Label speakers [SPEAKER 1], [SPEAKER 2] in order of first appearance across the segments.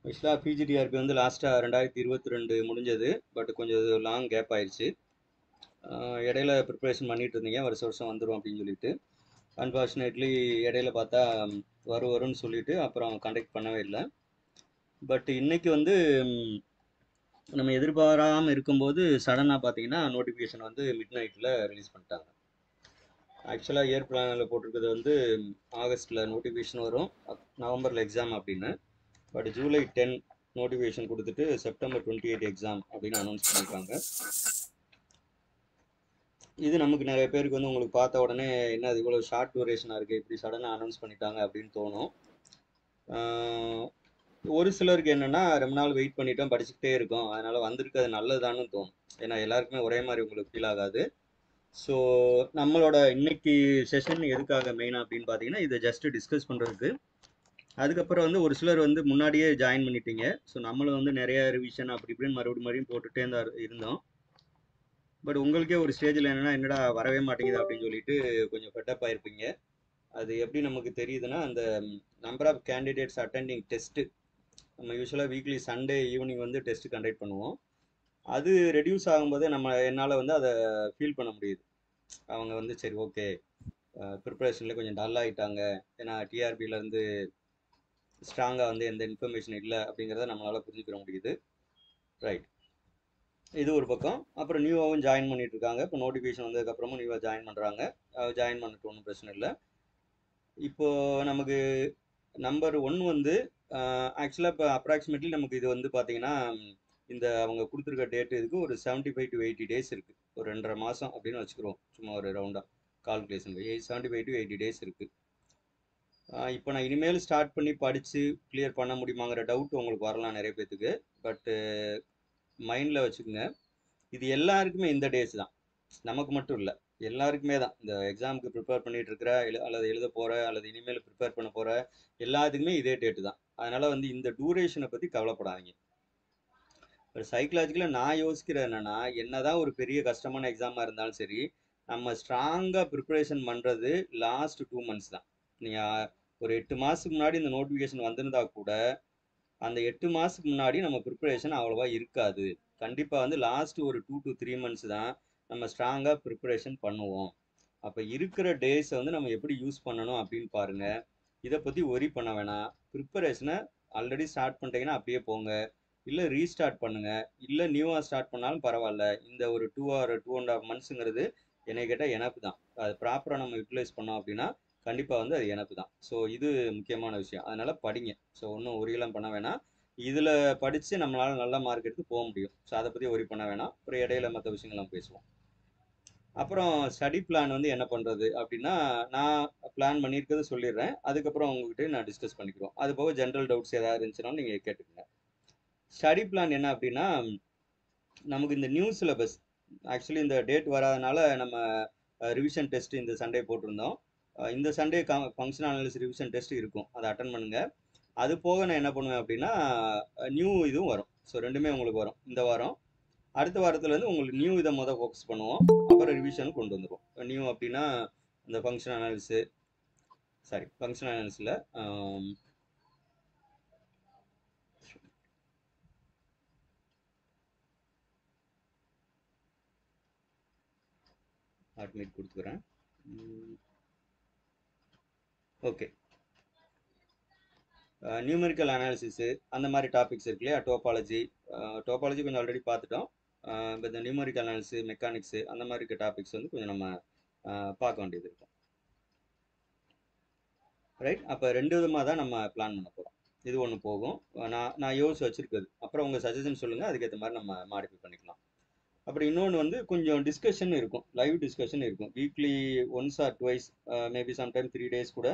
[SPEAKER 1] ஆக்சுவலாக பிஜிடிஆர்பி வந்து லாஸ்ட்டாக 2022 முடிஞ்சது. பட் கொஞ்சம் லாங் கேப் ஆயிடுச்சு. இடையில ப்ரிப்பரேஷன் பண்ணிட்டு இருந்தீங்க, வருஷம் வருஷம் வந்துடும் அப்படின்னு சொல்லிட்டு. அன்ஃபார்ச்சுனேட்லி இடையில பார்த்தா வரும்னு சொல்லிட்டு அப்புறம் கண்டக்ட் பண்ணவே இல்லை. பட் இன்னைக்கு வந்து நம்ம எதிர்பாராமல் இருக்கும்போது சடனாக பார்த்தீங்கன்னா நோட்டிஃபிகேஷன் வந்து மிட் நைட்டில் ரிலீஸ் பண்ணிட்டாங்க. ஆக்சுவலாக இயர் பிளானில் போட்டிருக்கிறது வந்து ஆகஸ்ட்டில் நோட்டிஃபிகேஷன் வரும், நவம்பரில் எக்ஸாம் அப்படின்னு. பட் ஜூலை 10 நோட்டிஃபிகேஷன் கொடுத்துட்டு செப்டம்பர் 28 எக்ஸாம் அப்படின்னு அனௌன்ஸ் பண்ணியிருக்காங்க. இது நமக்கு நிறைய பேருக்கு வந்து உங்களுக்கு பார்த்த உடனே என்ன அது இவ்வளோ ஷார்ட் டூரேஷனாக இருக்குது, இப்படி சடனாக அனௌன்ஸ் பண்ணிட்டாங்க அப்படின்னு தோணும். ஒரு சிலருக்கு என்னென்னா ரொம்ப நாள் வெயிட் பண்ணிட்டோம், படிச்சுக்கிட்டே இருக்கோம், அதனால் வந்திருக்கு, அது நல்லதான்னு தோணும். ஏன்னா எல்லாருக்குமே ஒரே மாதிரி உங்களுக்கு ஃபீல் ஆகாது. ஸோ நம்மளோட இன்னைக்கு செஷன் எதுக்காக மெயினாக அப்படின்னு பார்த்தீங்கன்னா இதை ஜஸ்ட் டிஸ்கஸ் பண்ணுறதுக்கு. அதுக்கப்புறம் வந்து ஒரு சிலர் வந்து முன்னாடியே ஜாயின் பண்ணிட்டீங்க. ஸோ நம்மளும் வந்து நிறைய ரிவிஷன் அப்படி இப்படின்னு மறுபடியும் போட்டுகிட்டே தான் இருந்தோம். பட் உங்களுக்கே ஒரு ஸ்டேஜில் என்னடா வரவே மாட்டேங்குது அப்படின்னு சொல்லிட்டு கொஞ்சம் ஃபெட்டப் ஆயிருப்பீங்க. அது எப்படி நமக்கு தெரியுதுன்னா, அந்த number of candidates attending test, நம்ம யூஸ்வலாக வீக்லி சண்டே ஈவினிங் வந்து டெஸ்ட் கண்டக்ட் பண்ணுவோம். அது ரெடியூஸ் ஆகும்போதே என்னால் வந்து அதை ஃபீல் பண்ண முடியுது. அவங்க வந்து சரி ஓகே ப்ரிப்பரேஷனில் கொஞ்சம் டல் ஆகிட்டாங்க, ஏன்னா டிஆர்பியிலேருந்து ஸ்ட்ராங்காக வந்து எந்த இன்ஃபர்மேஷன் இல்லை அப்படிங்கிறத நம்மளால் புரிஞ்சுக்கிற முடியுது. ரைட், இது ஒரு பக்கம். அப்புறம் நியூவாகவும் ஜாயின் பண்ணிட்டு இருக்காங்க. இப்போ நோட்டிஃபிகேஷன் வந்ததுக்கப்புறமும் நியூவாக ஜாயின் பண்ணுறாங்க. ஜாயின் பண்ணிட்டு ஒன்றும் பிரச்சனை இல்லை. இப்போது நமக்கு நம்பர் 1 வந்து ஆக்சுவலாக இப்போ அப்ராக்சிமேட்லி நமக்கு இது வந்து பார்த்தீங்கன்னா இந்த அவங்க கொடுத்துருக்க டேட்டு இதுக்கு ஒரு 75 to 80 டேஸ் இருக்குது. ஒரு 2.5 மாதம் அப்படின்னு வச்சுக்கிறோம், சும்மா ஒரு ரவுண்டாக கால்குலேஷன். 75 to 80 டேஸ் இருக்குது. இப்போ நான் இனிமேல் ஸ்டார்ட் பண்ணி படித்து கிளியர் பண்ண முடியுமாங்கிற டவுட் உங்களுக்கு வரலாம் நிறைய பேர்த்துக்கு. பட்டு மைண்டில் வச்சுக்கோங்க, இது எல்லாருக்குமே இந்த டேஸ் தான், நமக்கு மட்டும் இல்லை, எல்லாருக்குமே தான். இந்த எக்ஸாமுக்கு ப்ரிப்பேர் பண்ணிட்டு இருக்கிற அல்லது எழுத போகிற அல்லது இனிமேல் ப்ரிப்பேர் பண்ண போகிற எல்லாத்துக்குமே இதே டேட்டு தான். அதனால் வந்து இந்த டூரேஷனை பற்றி கவலைப்படாதீங்க. ஒரு சைக்கலாஜிக்கலாக நான் யோசிக்கிறேன் என்னென்னா, என்னதான் ஒரு பெரிய கஷ்டமான எக்ஸாமாக இருந்தாலும் சரி, நம்ம ஸ்ட்ராங்காக ப்ரிப்பரேஷன் பண்ணுறது லாஸ்ட் 2 months தான். நீங்கள் ஒரு 8 மாதத்துக்கு முன்னாடி இந்த நோட்டிஃபிகேஷன் வந்திருந்தா கூட அந்த 8 மாதத்துக்கு முன்னாடி நம்ம ப்ரிப்பரேஷன் அவ்வளோவா இருக்காது. கண்டிப்பாக வந்து லாஸ்ட் ஒரு 2 to 3 months தான் நம்ம ஸ்ட்ராங்காக ப்ரிப்பரேஷன் பண்ணுவோம். அப்போ இருக்கிற டேஸை வந்து நம்ம எப்படி யூஸ் பண்ணணும் அப்படின்னு பாருங்கள். இதை பற்றி ஒரி பண்ண வேணாம். ப்ரிப்பரேஷனை ஆல்ரெடி ஸ்டார்ட் பண்ணிட்டீங்கன்னா அப்படியே போங்க, இல்லை ரீஸ்டார்ட் பண்ணுங்கள், இல்லை நியூவாக ஸ்டார்ட் பண்ணாலும் பரவாயில்ல. இந்த ஒரு 2 or 2.5 monthsங்கிறது என்னை கேட்டால் எனப்பு தான். அது ப்ராப்பராக நம்ம யூட்டிலைஸ் பண்ணோம் அப்படின்னா கண்டிப்பாக வந்து அது எனப்பு தான். ஸோ இது முக்கியமான விஷயம். அதனால் படிங்க. ஸோ ஒன்றும் ஒரியெல்லாம் பண்ண வேணாம். இதில் படித்து நம்மளால் நல்ல மார்க் எடுத்து போக முடியும். ஸோ அதை பற்றி ஒரி பண்ண வேணாம். அப்புறம் இடையில மற்ற விஷயங்கள்லாம் பேசுவோம். அப்புறம் ஸ்டடி பிளான் வந்து என்ன பண்ணுறது அப்படின்னா, நான் பிளான் பண்ணியிருக்கிறது சொல்லிடுறேன். அதுக்கப்புறம் உங்ககிட்ட நான் டிஸ்கஸ் பண்ணிக்கிறோம். அது போக ஜென்ரல் டவுட்ஸ் ஏதாவது இருந்துச்சுனாலும் நீங்கள் கேட்டுக்கோங்க. ஸ்டடி பிளான் என்ன அப்படின்னா, நமக்கு இந்த நியூ சிலபஸ் ஆக்சுவலி இந்த டேட் வராதனால நம்ம ரிவிஷன் டெஸ்ட் இந்த சண்டே போட்டிருந்தோம். இந்த Sunday functional analysis revision test இருக்கும், அதை அட்டன் பண்ணுங்கள். அது போக நான் என்ன பண்ணுவேன் அப்படின்னா நியூ இதுவும் வரும். ஸோ ரெண்டுமே உங்களுக்கு வரும் இந்த வாரம். அடுத்த வாரத்துலேருந்து உங்களுக்கு நியூ இதை ஃபோக்கஸ் பண்ணுவோம். அப்புறம் ரிவிஷனும் கொண்டு வந்துடும். நியூ அப்படின்னா இந்த ஃபங்க்ஷன் அனாலிசிஸ், ஃபங்க்ஷன் அனாலிசிஸில் அட்மிட் கொடுத்துக்கிறேன். ஓகே, நியூமெரிக்கல் அனாலிசிஸு அந்த மாதிரி டாபிக்ஸ் இருக்கு இல்லையா, டோபாலஜி கொஞ்சம் ஆல்ரெடி பார்த்துட்டோம். இப்போ இந்த நியூமெரிக்கல் அனாலிசிஸ், மெக்கானிக்ஸு அந்த மாதிரி இருக்க டாபிக்ஸ் வந்து கொஞ்சம் நம்ம பார்க்க வேண்டியது இருக்கும். ரைட், அப்போ 2 விதமாக தான் நம்ம பிளான் பண்ண போகிறோம். இது ஒன்று போகும், நான் யோசிச்சு வச்சுருக்குது. அப்புறம் உங்கள் சஜஷன் சொல்லுங்கள், அதுக்கேற்ற மாதிரி நம்ம மாடிஃபை பண்ணிக்கலாம். அப்புறம் இன்னொன்று வந்து கொஞ்சம் டிஸ்கஷன் இருக்கும், லைவ் டிஸ்கஷன் இருக்கும். Weekly once R twice, maybe sometime 3 days கூட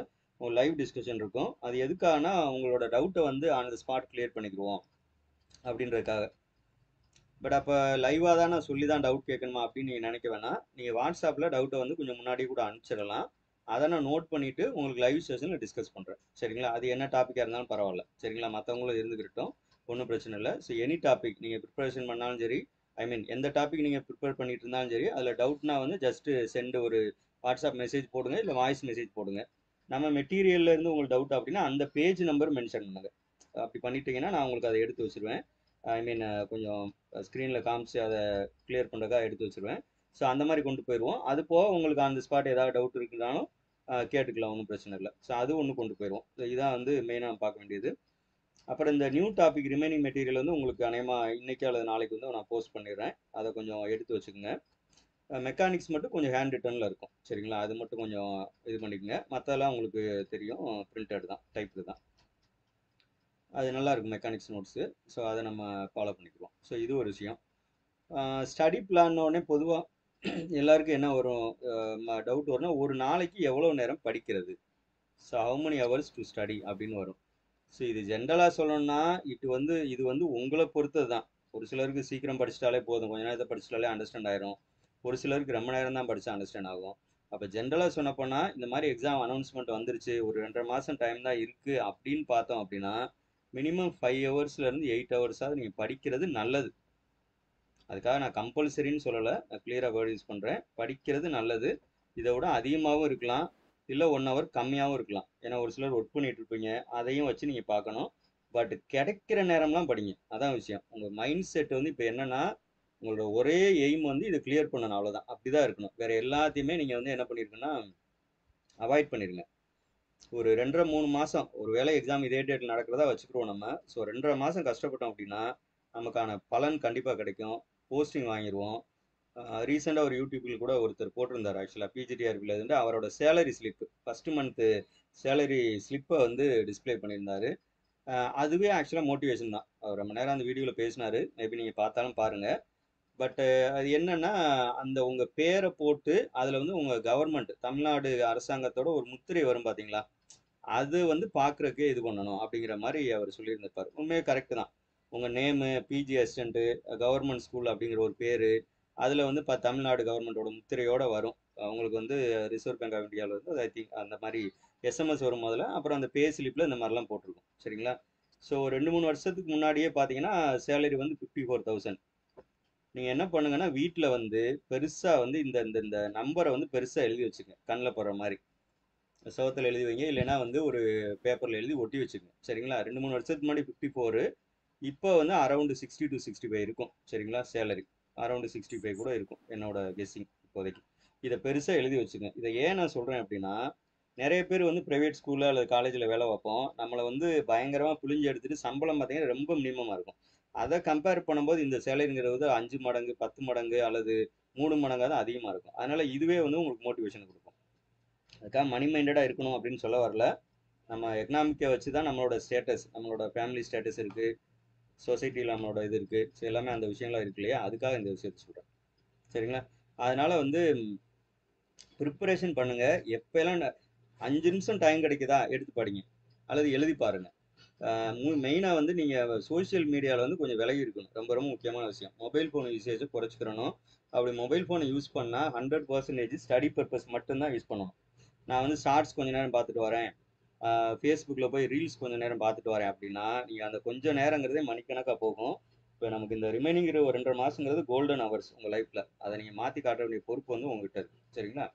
[SPEAKER 1] லைவ் டிஸ்கஷன் இருக்கும். அது எதுக்காகனா உங்களோட டவுட்டை வந்து ஆன் த ஸ்பாட் கிளியர் பண்ணிக்கிடுவோம் அப்படின்றதுக்காக. பட் அப்போ லைவாக தான் நான் சொல்லி தான் டவுட் கேட்கணுமா அப்படின்னு நீங்கள் நினைக்க வேணாம். நீங்கள் வாட்ஸ்அப்பில் டவுட்டை வந்து கொஞ்சம் முன்னாடி கூட அனுப்பிச்சிடலாம். அதை நான் நோட் பண்ணிவிட்டு உங்களுக்கு லைவ் செஷனில் டிஸ்கஸ் பண்ணுறேன், சரிங்களா? அது என்ன டாப்பிக்காக இருந்தாலும் பரவாயில்ல, சரிங்களா? மற்றவங்களும் இருந்துக்கிட்டோம், ஒன்றும் பிரச்சனை இல்லை. ஸோ எனி டாபிக் நீங்கள் ப்ரிப்பரேஷன் பண்ணாலும் சரி, எந்த டாபிக் நீங்கள் ப்ரிப்பேர் பண்ணிட்டு இருந்தாலும் சரி, அதில் டவுட்னா வந்து ஜஸ்ட்டு சென்ட் ஒரு வாட்ஸ்அப் மெசேஜ் போடுங்க, இல்லை வாய்ஸ் மெசேஜ் போடுங்க. நம்ம மெட்டீரியல்ல இருந்து உங்களுக்கு டவுட் அப்படின்னா அந்த பேஜ் நம்பர் மென்ஷன் பண்ணுங்க. அப்படி பண்ணிட்டீங்கன்னா நான் உங்களுக்கு அதை எடுத்து வச்சிருவேன். ஐ மீன் கொஞ்சம் ஸ்க்ரீனில் காமிச்சு அதை கிளியர் பண்ணுறதுக்காக எடுத்து வச்சிருவேன். ஸோ அந்த மாதிரி கொண்டு போயிடுவோம். அது போக உங்களுக்கு அந்த ஸ்பாட் ஏதாவது டவுட் இருக்குனாலும் கேட்டுக்கலாம், ஒன்றும் பிரச்சனை இல்லை. ஸோ அது ஒன்று கொண்டு போயிடுவோம். ஸோ இதான் வந்து மெயினாக பார்க்க வேண்டியது. அப்புறம் இந்த நியூ டாபிக் ரிமைனிங் மெட்டீரியல் வந்து உங்களுக்கு அநேகமாக இன்னைக்கு அல்லது நாளைக்கு வந்து நான் போஸ்ட் பண்ணிடுறேன். அதை கொஞ்சம் எடுத்து வச்சுக்கோங்க. மெக்கானிக்ஸ் மட்டும் கொஞ்சம் ஹேண்ட் ரிட்டனில் இருக்கும், சரிங்களா? அது மட்டும் கொஞ்சம் இது பண்ணிக்கோங்க. மற்றெல்லாம் உங்களுக்கு தெரியும், பிரிண்டட் தான், டைப்பு தான். அது நல்லா இருக்கும் மெக்கானிக்ஸ் நோட்ஸு. ஸோ அதை நம்ம ஃபாலோ பண்ணிக்குவோம். ஸோ இது ஒரு விஷயம். ஸ்டடி பிளான்னோடனே பொதுவாக எல்லாருக்கும் என்ன வரும் டவுட் வரும்னா, ஒரு நாளைக்கு எவ்வளோ நேரம் படிக்கிறது? So how many hours to study அப்படின்னு வரும். ஸோ இது ஜென்ரலாக சொல்லணும்னா இது வந்து உங்களை பொறுத்தது தான். ஒரு சிலருக்கு சீக்கிரம் படிச்சிட்டாலே போதும், கொஞ்ச நேரத்தை படிச்சிட்டாலே அண்டர்ஸ்டாண்ட் ஆயிரும். ஒரு சிலருக்கு ரொம்ப நேரம் தான் படித்தா அண்டர்ஸ்டாண்ட் ஆகும். அப்போ ஜென்ரலாக சொன்னப்போனால் இந்த மாதிரி எக்ஸாம் அனௌன்ஸ்மெண்ட் வந்துருச்சு, ஒரு 2.5 மாதம் டைம் தான் இருக்குது அப்படின்னு பார்த்தோம் அப்படின்னா, மினிமம் 5 ஹவர்ஸ்லேருந்து 8 ஹவர்ஸாவது நீங்கள் படிக்கிறது நல்லது. அதுக்காக நான் கம்பல்சரின்னு சொல்லலை, நான் கிளியராக வேர்ட் யூஸ் பண்ணுறேன். படிக்கிறது நல்லது. இதை விட அதிகமாகவும் இருக்கலாம், இல்லை 1 ஹவர் கம்மியாகவும் இருக்கலாம். ஏன்னா ஒரு சிலர் ஒர்க் பண்ணிட்டு இருப்பீங்க, அதையும் வச்சு நீங்கள் பார்க்கணும். பட் கிடைக்கிற நேரம்லாம் படிங்க, அதான் விஷயம். உங்கள் மைண்ட் செட் வந்து இப்போ என்னன்னா, உங்களோட ஒரே எய்ம் வந்து இதை கிளியர் பண்ணணும், அவ்வளோதான். அப்படிதான் இருக்கணும். வேற எல்லாத்தையுமே நீங்கள் வந்து என்ன பண்ணிருக்குன்னா அவாய்ட் பண்ணிருங்க. ஒரு 2.5 3 மாதம் ஒரு வேளை எக்ஸாம் இதே டேட்டில் நடக்கிறதா வச்சுக்கிறோம் நம்ம. ஸோ 2.5 மாதம் கஷ்டப்பட்டோம் அப்படின்னா நமக்கான பலன் கண்டிப்பாக கிடைக்கும். போஸ்டிங் வாங்கிடுவோம். ரீசெண்டாக ஒரு யூடியூப்பில் கூட ஒருத்தர் போட்டிருந்தார், ஆக்சுவலாக பிஜிடிஆர்பியில் இருந்து அவரோட salary slip, first month salary ஸ்லிப்பை வந்து டிஸ்பிளே பண்ணியிருந்தாரு. அதுவே ஆக்சுவலாக மோட்டிவேஷன் தான். அவர் ரொம்ப நேரம் அந்த வீடியோவில் பேசினார், மேபி நீங்கள் பார்த்தாலும் பாருங்கள். பட்டு அது என்னன்னா, அந்த உங்கள் பேரை போட்டு அதில் வந்து உங்கள் கவர்மெண்ட் தமிழ்நாடு அரசாங்கத்தோட ஒரு முத்திரை வரும் பார்த்தீங்களா, அது வந்து பார்க்குறக்கே இது பண்ணணும் அப்படிங்கிற மாதிரி அவர் சொல்லியிருந்திருப்பார். உண்மையாக கரெக்டு தான். உங்கள் name, PG assistant, government school அப்படிங்கிற ஒரு பேர், அதில் வந்து தமிழ்நாடு கவர்மெண்ட்டோட முத்திரையோடு வரும். உங்களுக்கு வந்து ரிசர்வ் பேங்க் ஆஃப் இந்தியாவில் வந்து ஐ திங்க் அந்த மாதிரி எஸ்எம்எஸ் வரும் முதல்ல. அப்புறம் அந்த பே ஸ்லிப்பில் இந்த மாதிரிலாம் போட்டிருக்கும், சரிங்களா? ஸோ 2 3 வருஷத்துக்கு முன்னாடியே பார்த்தீங்கன்னா சேலரி வந்து 54,000. நீங்கள் என்ன பண்ணுங்கன்னா, வீட்டில் வந்து பெருசாக வந்து இந்த இந்த இந்த நம்பரை வந்து பெருசாக எழுதி வச்சுங்க, கண்ணில் போடுற மாதிரி சுவத்தில் எழுதி வைங்க, இல்லைன்னா வந்து ஒரு பேப்பரில் எழுதி ஒட்டி வச்சுக்கோங்க, சரிங்களா? 2 3 வருஷத்துக்கு முன்னாடி 54, இப்போ வந்து அரௌண்டு 60 to 65 இருக்கும், சரிங்களா? சேலரி அரௌண்டு 65 கூட இருக்கும் என்னோட கெஸ்ஸிங் இப்போதைக்கு. இதை பெருசாக எழுதி வச்சுங்க. இதை ஏன் நான் சொல்கிறேன் அப்படின்னா, நிறைய பேர் வந்து ப்ரைவேட் ஸ்கூலில் அல்லது காலேஜில் வேலை பார்ப்போம், நம்மளை வந்து பயங்கரமாக புழிஞ்சு எடுத்துகிட்டு சம்பளம் பார்த்தீங்கன்னா ரொம்ப மினிமமாக இருக்கும். அதை கம்பேர் பண்ணும்போது இந்த சேலரிங்கிறது 5 மடங்கு 10 மடங்கு அல்லது 3 மடங்காக தான் அதிகமாக இருக்கும். அதனால் இதுவே வந்து உங்களுக்கு மோட்டிவேஷன் கொடுக்கும். அதுக்காக மணி மைண்டடாக இருக்கணும் அப்படின்னு சொல்ல வரல. நம்ம எக்கனாமிக்கை வச்சு தான் நம்மளோட ஸ்டேட்டஸ், நம்மளோட ஃபேமிலி ஸ்டேட்டஸ் இருக்குது, சொசைட்டியில் நம்மளோட இது இருக்குது. ஸோ எல்லாமே அந்த விஷயங்கள்லாம் இருக்கு இல்லையா, அதுக்காக இந்த விஷயத்தை சொல்கிறேன், சரிங்களா? அதனால் வந்து ப்ரிப்பரேஷன் பண்ணுங்கள். எப்போல்லாம் 5 நிமிஷம் டைம் கிடைக்குதா எடுத்து படிங்க, அல்லது எழுதி பாருங்கள். மெயினாக வந்து நீங்கள் சோஷியல் மீடியாவில் வந்து கொஞ்சம் விலகி இருக்கணும், ரொம்ப ரொம்ப முக்கியமான விஷயம். மொபைல் ஃபோன் யூசேஜை குறைச்சிக்கிறணும். அப்படி மொபைல் ஃபோனை யூஸ் பண்ணால் 100% ஸ்டடி பர்பஸ் மட்டும்தான் யூஸ் பண்ணணும். நான் வந்து ஷார்ட்ஸ் கொஞ்ச நேரம் பார்த்துட்டு வரேன், ஃபேஸ்புக்கில் போய் ரீல்ஸ் கொஞ்சம் நேரம் பார்த்துட்டு வரேன் அப்படின்னா, நீங்கள் அந்த கொஞ்சம் நேரங்கிறதே மணிக்கணக்காக போகும். இப்போ நமக்கு இந்த ரிமைனிங் ஒரு 2.5 மாதங்கிறது கோல்டன் ஹவர்ஸ் உங்கள் லைஃப்பில். அதை நீங்கள் மாற்றி காட்ட வேண்டிய பொறுப்பு வந்து உங்ககிட்ட இருக்குது, சரிங்களா?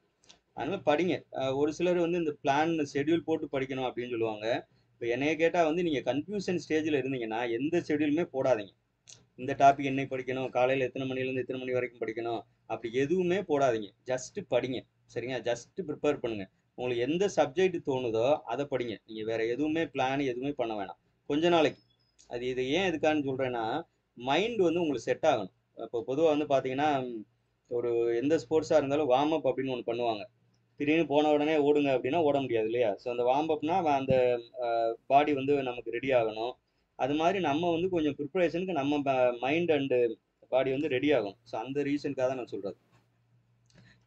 [SPEAKER 1] அதனால் படிங்க. ஒரு சிலர் வந்து இந்த பிளான் ஷெட்யூல் போட்டு படிக்கணும் அப்படின்னு சொல்லுவாங்க. இப்போ என்னைய கேட்டால் வந்து நீங்கள் கன்ஃபியூஷன் ஸ்டேஜில் இருந்தீங்கன்னா எந்த ஷெட்யூலுமே போடாதீங்க. இந்த டாபிக் என்னைக்கு படிக்கணும், காலையில் எத்தனை மணிலேருந்து எத்தனை மணி வரைக்கும் படிக்கணும், அப்படி எதுவுமே போடாதீங்க. ஜஸ்ட்டு படிங்க, சரிங்க? ஜஸ்ட்டு ப்ரிப்பேர் பண்ணுங்கள். உங்களுக்கு எந்த சப்ஜெக்ட் தோணுதோ அதை படிங்க. நீங்கள் வேறு எதுவுமே பிளான் எதுவுமே பண்ண வேணாம் கொஞ்ச நாளைக்கு. இது ஏன் எதுக்கான்னு சொல்கிறேன்னா, மைண்ட் வந்து உங்களுக்கு செட் ஆகணும். இப்போ பொதுவாக வந்து பார்த்தீங்கன்னா, ஒரு எந்த ஸ்போர்ட்ஸாக இருந்தாலும் வார்ம் அப் அப்படின்னு ஒன்று பண்ணுவாங்க. திடீர்னு போன உடனே ஓடுங்க அப்படின்னா ஓட முடியாது இல்லையா? ஸோ அந்த வார்ம் அப்னா அந்த பாடி வந்து நமக்கு ரெடி ஆகணும். அது மாதிரி நம்ம வந்து கொஞ்சம் ப்ரிப்பரேஷனுக்கு நம்ம மைண்ட் அண்டு பாடி வந்து ரெடி ஆகும். ஸோ அந்த ரீசனுக்காக தான் நான் சொல்கிறது.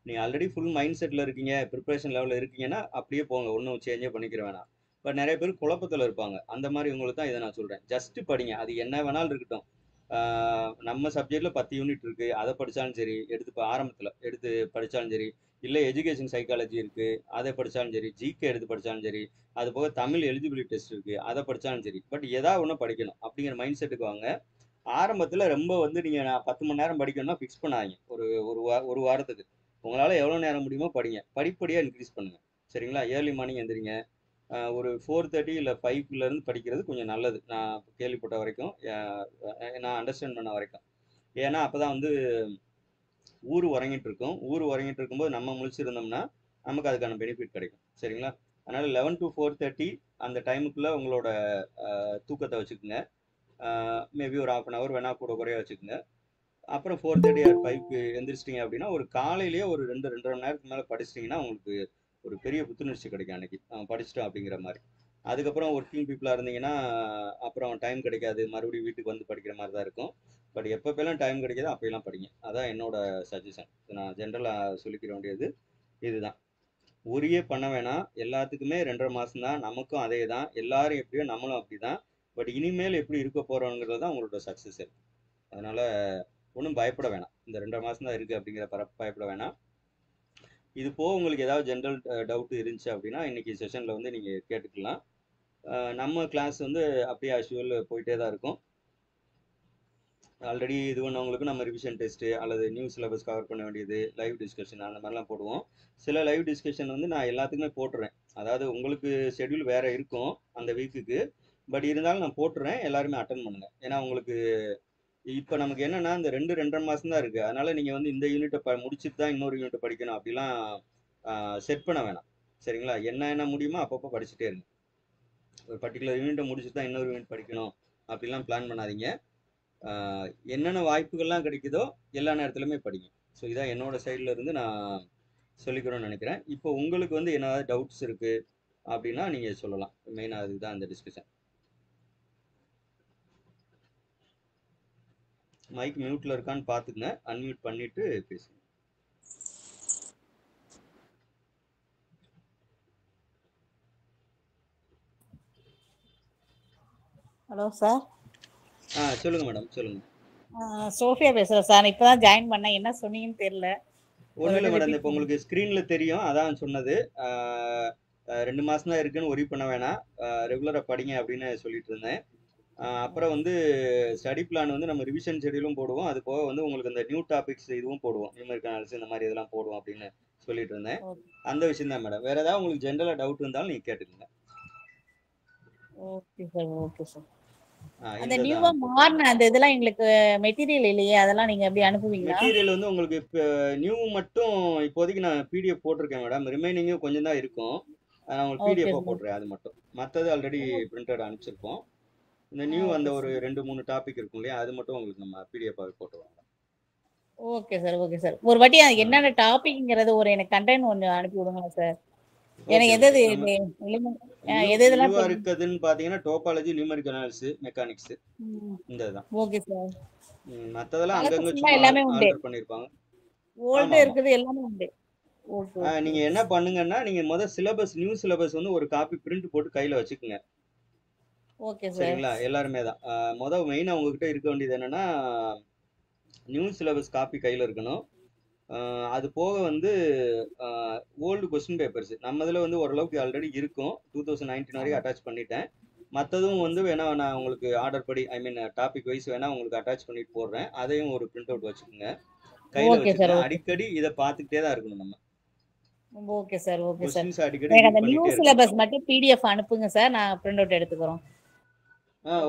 [SPEAKER 1] நீங்கள் ஆல்ரெடி ஃபுல் மைண்ட் செட்டில் இருக்கீங்க, ப்ரிப்பரேஷன் லெவலில் இருக்கீங்கன்னா அப்படியே போங்க, ஒன்றும் சேஞ்சே பண்ணிக்கிற வேணாம். பட் நிறைய பேர் குழப்பத்தில் இருப்பாங்க, அந்த மாதிரி உங்களுக்கு தான் இதை நான் சொல்கிறேன். ஜஸ்ட்டு படிங்க, அது என்ன வேணாலும் இருக்கட்டும். நம்ம சப்ஜெக்டில் 10 யூனிட் இருக்குது, அதை படித்தாலும் சரி, எடுத்து ஆரம்பத்தில் எடுத்து படித்தாலும் சரி, இல்லை எஜுகேஷன் சைக்காலஜி இருக்குது அதை படித்தாலும் சரி, ஜிகே எடுத்து படித்தாலும் சரி, அது போக தமிழ் எலிஜிபிலிட்டி டெஸ்ட் இருக்குது அதை படித்தாலும் சரி, பட் ஏதாவது ஒன்று படிக்கணும் அப்படிங்கிற மைண்ட் செட்டுக்கு வாங்க. ஆரம்பத்தில் ரொம்ப வந்து நீங்கள் நான் 10 மணி நேரம் படிக்கணும்னா ஃபிக்ஸ் பண்ணாதீங்க. ஒரு வாரத்துக்கு உங்களால் எவ்வளோ நேரம் முடியுமோ படிங்க, படிப்படியாக இன்க்ரீஸ் பண்ணுங்கள், சரிங்களா? ஏர்லி மார்னிங் எந்திரிங்க, ஒரு 4:30 இல்லை 5லேருந்து படிக்கிறது கொஞ்சம் நல்லது, நான் கேள்விப்பட்ட வரைக்கும், நான் அண்டர்ஸ்டாண்ட் பண்ண வரைக்கும். ஏன்னா அப்போ தான் வந்து ஊர் உறங்கிட்டு இருக்கும். ஊர் உறங்கிட்டு இருக்கும்போது நம்ம முழிச்சிருந்தோம்னா நமக்கு அதுக்கான பெனிஃபிட் கிடைக்கும். சரிங்களா? அதனால 11 to 4:30 அந்த டைமுக்குள்ள உங்களோட தூக்கத்தை வச்சுக்கோங்க. மேபி ஒரு 1/2 hour வேணா கூட குறைய வச்சுக்கோங்க. அப்புறம் 4:30 or 5க்கு எந்திரிச்சிட்டிங்க அப்படின்னா ஒரு காலையிலேயே ஒரு 2 மணி நேரத்துக்கு மேலே படிச்சிட்டிங்கன்னா உங்களுக்கு ஒரு பெரிய புத்துணர்ச்சி கிடைக்கும் அன்னைக்கு, படிச்சிட்டோம் அப்படிங்கிற மாதிரி. அதுக்கப்புறம் ஒர்க்கிங் பீப்புளாக இருந்தீங்கன்னா அப்புறம் டைம் கிடைக்காது, மறுபடியும் வீட்டுக்கு வந்து படிக்கிற மாதிரி தான் இருக்கும். பட் எப்பப்பெல்லாம் டைம் கிடைக்காதோ அப்போல்லாம் படிங்க. அதான் என்னோட சஜஷன். நான் ஜென்ரலாக சொல்லிக்கிற வேண்டியது இதுதான். ஒரே பண்ண வேணாம், எல்லாத்துக்குமே 2.5 மாதம் தான், நமக்கும் அதே தான், எல்லாரும் எப்படியோ நம்மளும் அப்படி தான். பட் இனிமேல் எப்படி இருக்க போகிறோங்கிறது தான் உங்களோட சக்ஸஸ் இருக்கு. அதனால் ஒன்றும் பயப்பட வேணாம். இந்த 2.5 மாதம் தான் இருக்குது அப்படிங்கிற பயப்பட வேணாம். இது போக உங்களுக்கு ஏதாவது ஜென்ரல் டவுட் இருந்துச்சு அப்படின்னா இன்னைக்கு செஷனில் வந்து நீங்கள் கேட்டுக்கலாம். நம்ம கிளாஸ் வந்து அப்படியே ஆஷுவல் போயிட்டே தான் இருக்கும். ஆல்ரெடி இது பண்ணவங்களுக்கு நம்ம ரிவிஷன் டெஸ்ட்டு அல்லது நியூ சிலபஸ் கவர் பண்ண வேண்டியது, லைவ் டிஸ்கஷன் அந்த மாதிரிலாம் போடுவோம். சில லைவ் டிஸ்கஷன் வந்து நான் எல்லாத்துக்குமே போட்டுறேன். அதாவது உங்களுக்கு ஷெட்யூல் வேறு இருக்கும் அந்த வீக்குக்கு, பட் இருந்தாலும் நான் போட்டுறேன், எல்லாருமே அட்டன் பண்ணுங்கள். ஏன்னா உங்களுக்கு இப்போ நமக்கு என்னன்னா இந்த 2.5 மாதம் தான் இருக்குது. அதனால் நீங்கள் வந்து இந்த யூனிட்டை முடிச்சுட்டு தான் இன்னொரு யூனிட்டை படிக்கணும் அப்படிலாம் செட் பண்ண வேணாம். சரிங்களா? என்ன முடியுமோ அப்பப்போ படிச்சுட்டே இருங்க. ஒரு பர்டிகுலர் யூனிட்டை முடிச்சுட்டு தான் இன்னொரு யூனிட் படிக்கணும் அப்படிலாம் பிளான் பண்ணாதீங்க. என்னென்ன வாய்ப்புகள்லாம் கிடைக்குதோ எல்லா நேரத்துலையுமே படிங்க. ஸோ இதான் என்னோட சைடில் இருந்து நான் சொல்லிக்கிறோன்னு நினைக்கிறேன். இப்போ உங்களுக்கு வந்து ஏதாவது டவுட்ஸ் இருக்குது அப்படின்னா நீங்கள் சொல்லலாம். மெயினாக அதுதான் அந்த டிஸ்கஷன். மைக் மியூட்டில் இருக்கான்னு பார்த்துக்குங்க, அன்மியூட் பண்ணிவிட்டு பேசுங்க.
[SPEAKER 2] Hello sir.
[SPEAKER 1] சொல்லுங்க மேடம், சொல்லுங்க.
[SPEAKER 2] சோஃபியா பேசுகிறேன் சார். இப்போ தான் ஜாயின் பண்ணேன், என்ன சொன்னீங்கன்னு தெரியல.
[SPEAKER 1] ஒன்றும் இல்லை மேடம், இப்போ உங்களுக்கு ஸ்க்ரீனில் தெரியும், அதான் சொன்னது. 2 மாதம் தான் இருக்குன்னு ஒரி பண்ண வேணாம், ரெகுலராக படிங்க அப்படின்னு சொல்லிட்டு இருந்தேன். அப்புறம் வந்து ஸ்டடி பிளான் வந்து நம்ம ரிவிஷன் ஷெடியூலும் போடுவோம், அது போக வந்து உங்களுக்கு இந்த நியூ டாபிக்ஸ் இதுவும் போடுவோம், நியூமெரிக்கல் அனாலிசிஸ் இந்த மாதிரி இதெல்லாம் போடுவோம் அப்படின்னு சொல்லிட்டு இருந்தேன். அந்த விஷயம் தான் மேடம். வேறு ஏதாவது உங்களுக்கு ஜென்ரலாக டவுட் இருந்தாலும் நீங்கள் கேட்டுக்கோங்க.
[SPEAKER 2] Okay sir, okay sir. அந்த நியூவா மார்ன அந்த இதெல்லாம் எங்களுக்கு மெட்டீரியல் இல்லையே, அதெல்லாம் நீங்க எப்படி அனுப்புவீங்களா?
[SPEAKER 1] மெட்டீரியல் வந்து உங்களுக்கு இப்போ நியூ மட்டும் இப்போதைக்கு நான் பிடிஎஃப் போட்டிருக்கேன் மேடம், ரிமைனிங்கும் கொஞ்சம் தான் இருக்கும், நான் உங்களுக்கு பிடிஎஃப் போடுறேன். அது மட்டும், மற்றது ஆல்ரெடி பிரிண்டட் அனுப்பிச்சிருப்போம். இந்த நியூ அந்த ஒரு 2-3 டாபிக் இருக்கும் இல்லையா, அது மட்டும் உங்களுக்கு நம்ம பிடிஎஃபாகவே போட்டுருவோம்.
[SPEAKER 2] Okay sir, okay sir. ஒரு வாட்டி என்னென்ன டாபிக்ங்கிறது ஒரு எனக்கு கண்டென்ட் ஒன்று அனுப்பி விடுங்க சார். எனக்கு எது
[SPEAKER 1] எதெல்லாம் இருக்குதுன்னு பாத்தீங்கன்னா டோபாலஜி, நியூமெரிக்கல் அனாலிசிஸ், மெக்கானிக்ஸ், இந்த தான்.
[SPEAKER 2] Okay sir.
[SPEAKER 1] மத்ததெல்லாம் அங்கங்க சும்மா
[SPEAKER 2] எல்லாமே உண்டு
[SPEAKER 1] பண்ணிருப்பாங்க.
[SPEAKER 2] ஓல்ட் இருக்குது, எல்லாமே உண்டு. ஓகே.
[SPEAKER 1] நீங்க என்ன பண்ணுங்கன்னா நீங்க முதல்ல சிலபஸ், நியூ சிலபஸ் வந்து ஒரு காப்பி பிரிண்ட் போட்டு கையில வச்சுக்கோங்க.
[SPEAKER 2] Okay sir.
[SPEAKER 1] சரிங்களா? எல்லாருமே தான் முதல் மெயினா உங்ககிட்ட இருக்க வேண்டியது என்னன்னா நியூ சிலபஸ் காப்பி கையில இருக்கணும். அது போக வந்து ஓல்டு கொஸ்டின் பேப்பர்ஸ் நம்ம இதில் வந்து ஓரளவுக்கு ஆல்ரெடி இருக்கும், 2019 வரைக்கும் அட்டாச் பண்ணிட்டேன். மற்றதும் வந்து வேணா நான் உங்களுக்கு ஆர்டர் படி, ஐ மீன் டாபிக் வைஸ் வேணா உங்களுக்கு அட்டாச் பண்ணிட்டு போடுறேன், அதையும் ஒரு பிரிண்ட் அவுட் வச்சுக்கோங்க, கையில வச்சுக்கோங்க. அடிக்கடி இதை பார்த்துக்கிட்டே தான் இருக்கணும் நம்ம.
[SPEAKER 2] Okay sir, okay sir.
[SPEAKER 1] அடிக்கடி
[SPEAKER 2] அந்த நியூ சிலபஸ் மட்டும் பிடிஎஃப் அனுப்புங்க சார், நான் பிரிண்ட் அவுட் எடுத்துக்கிறோம்.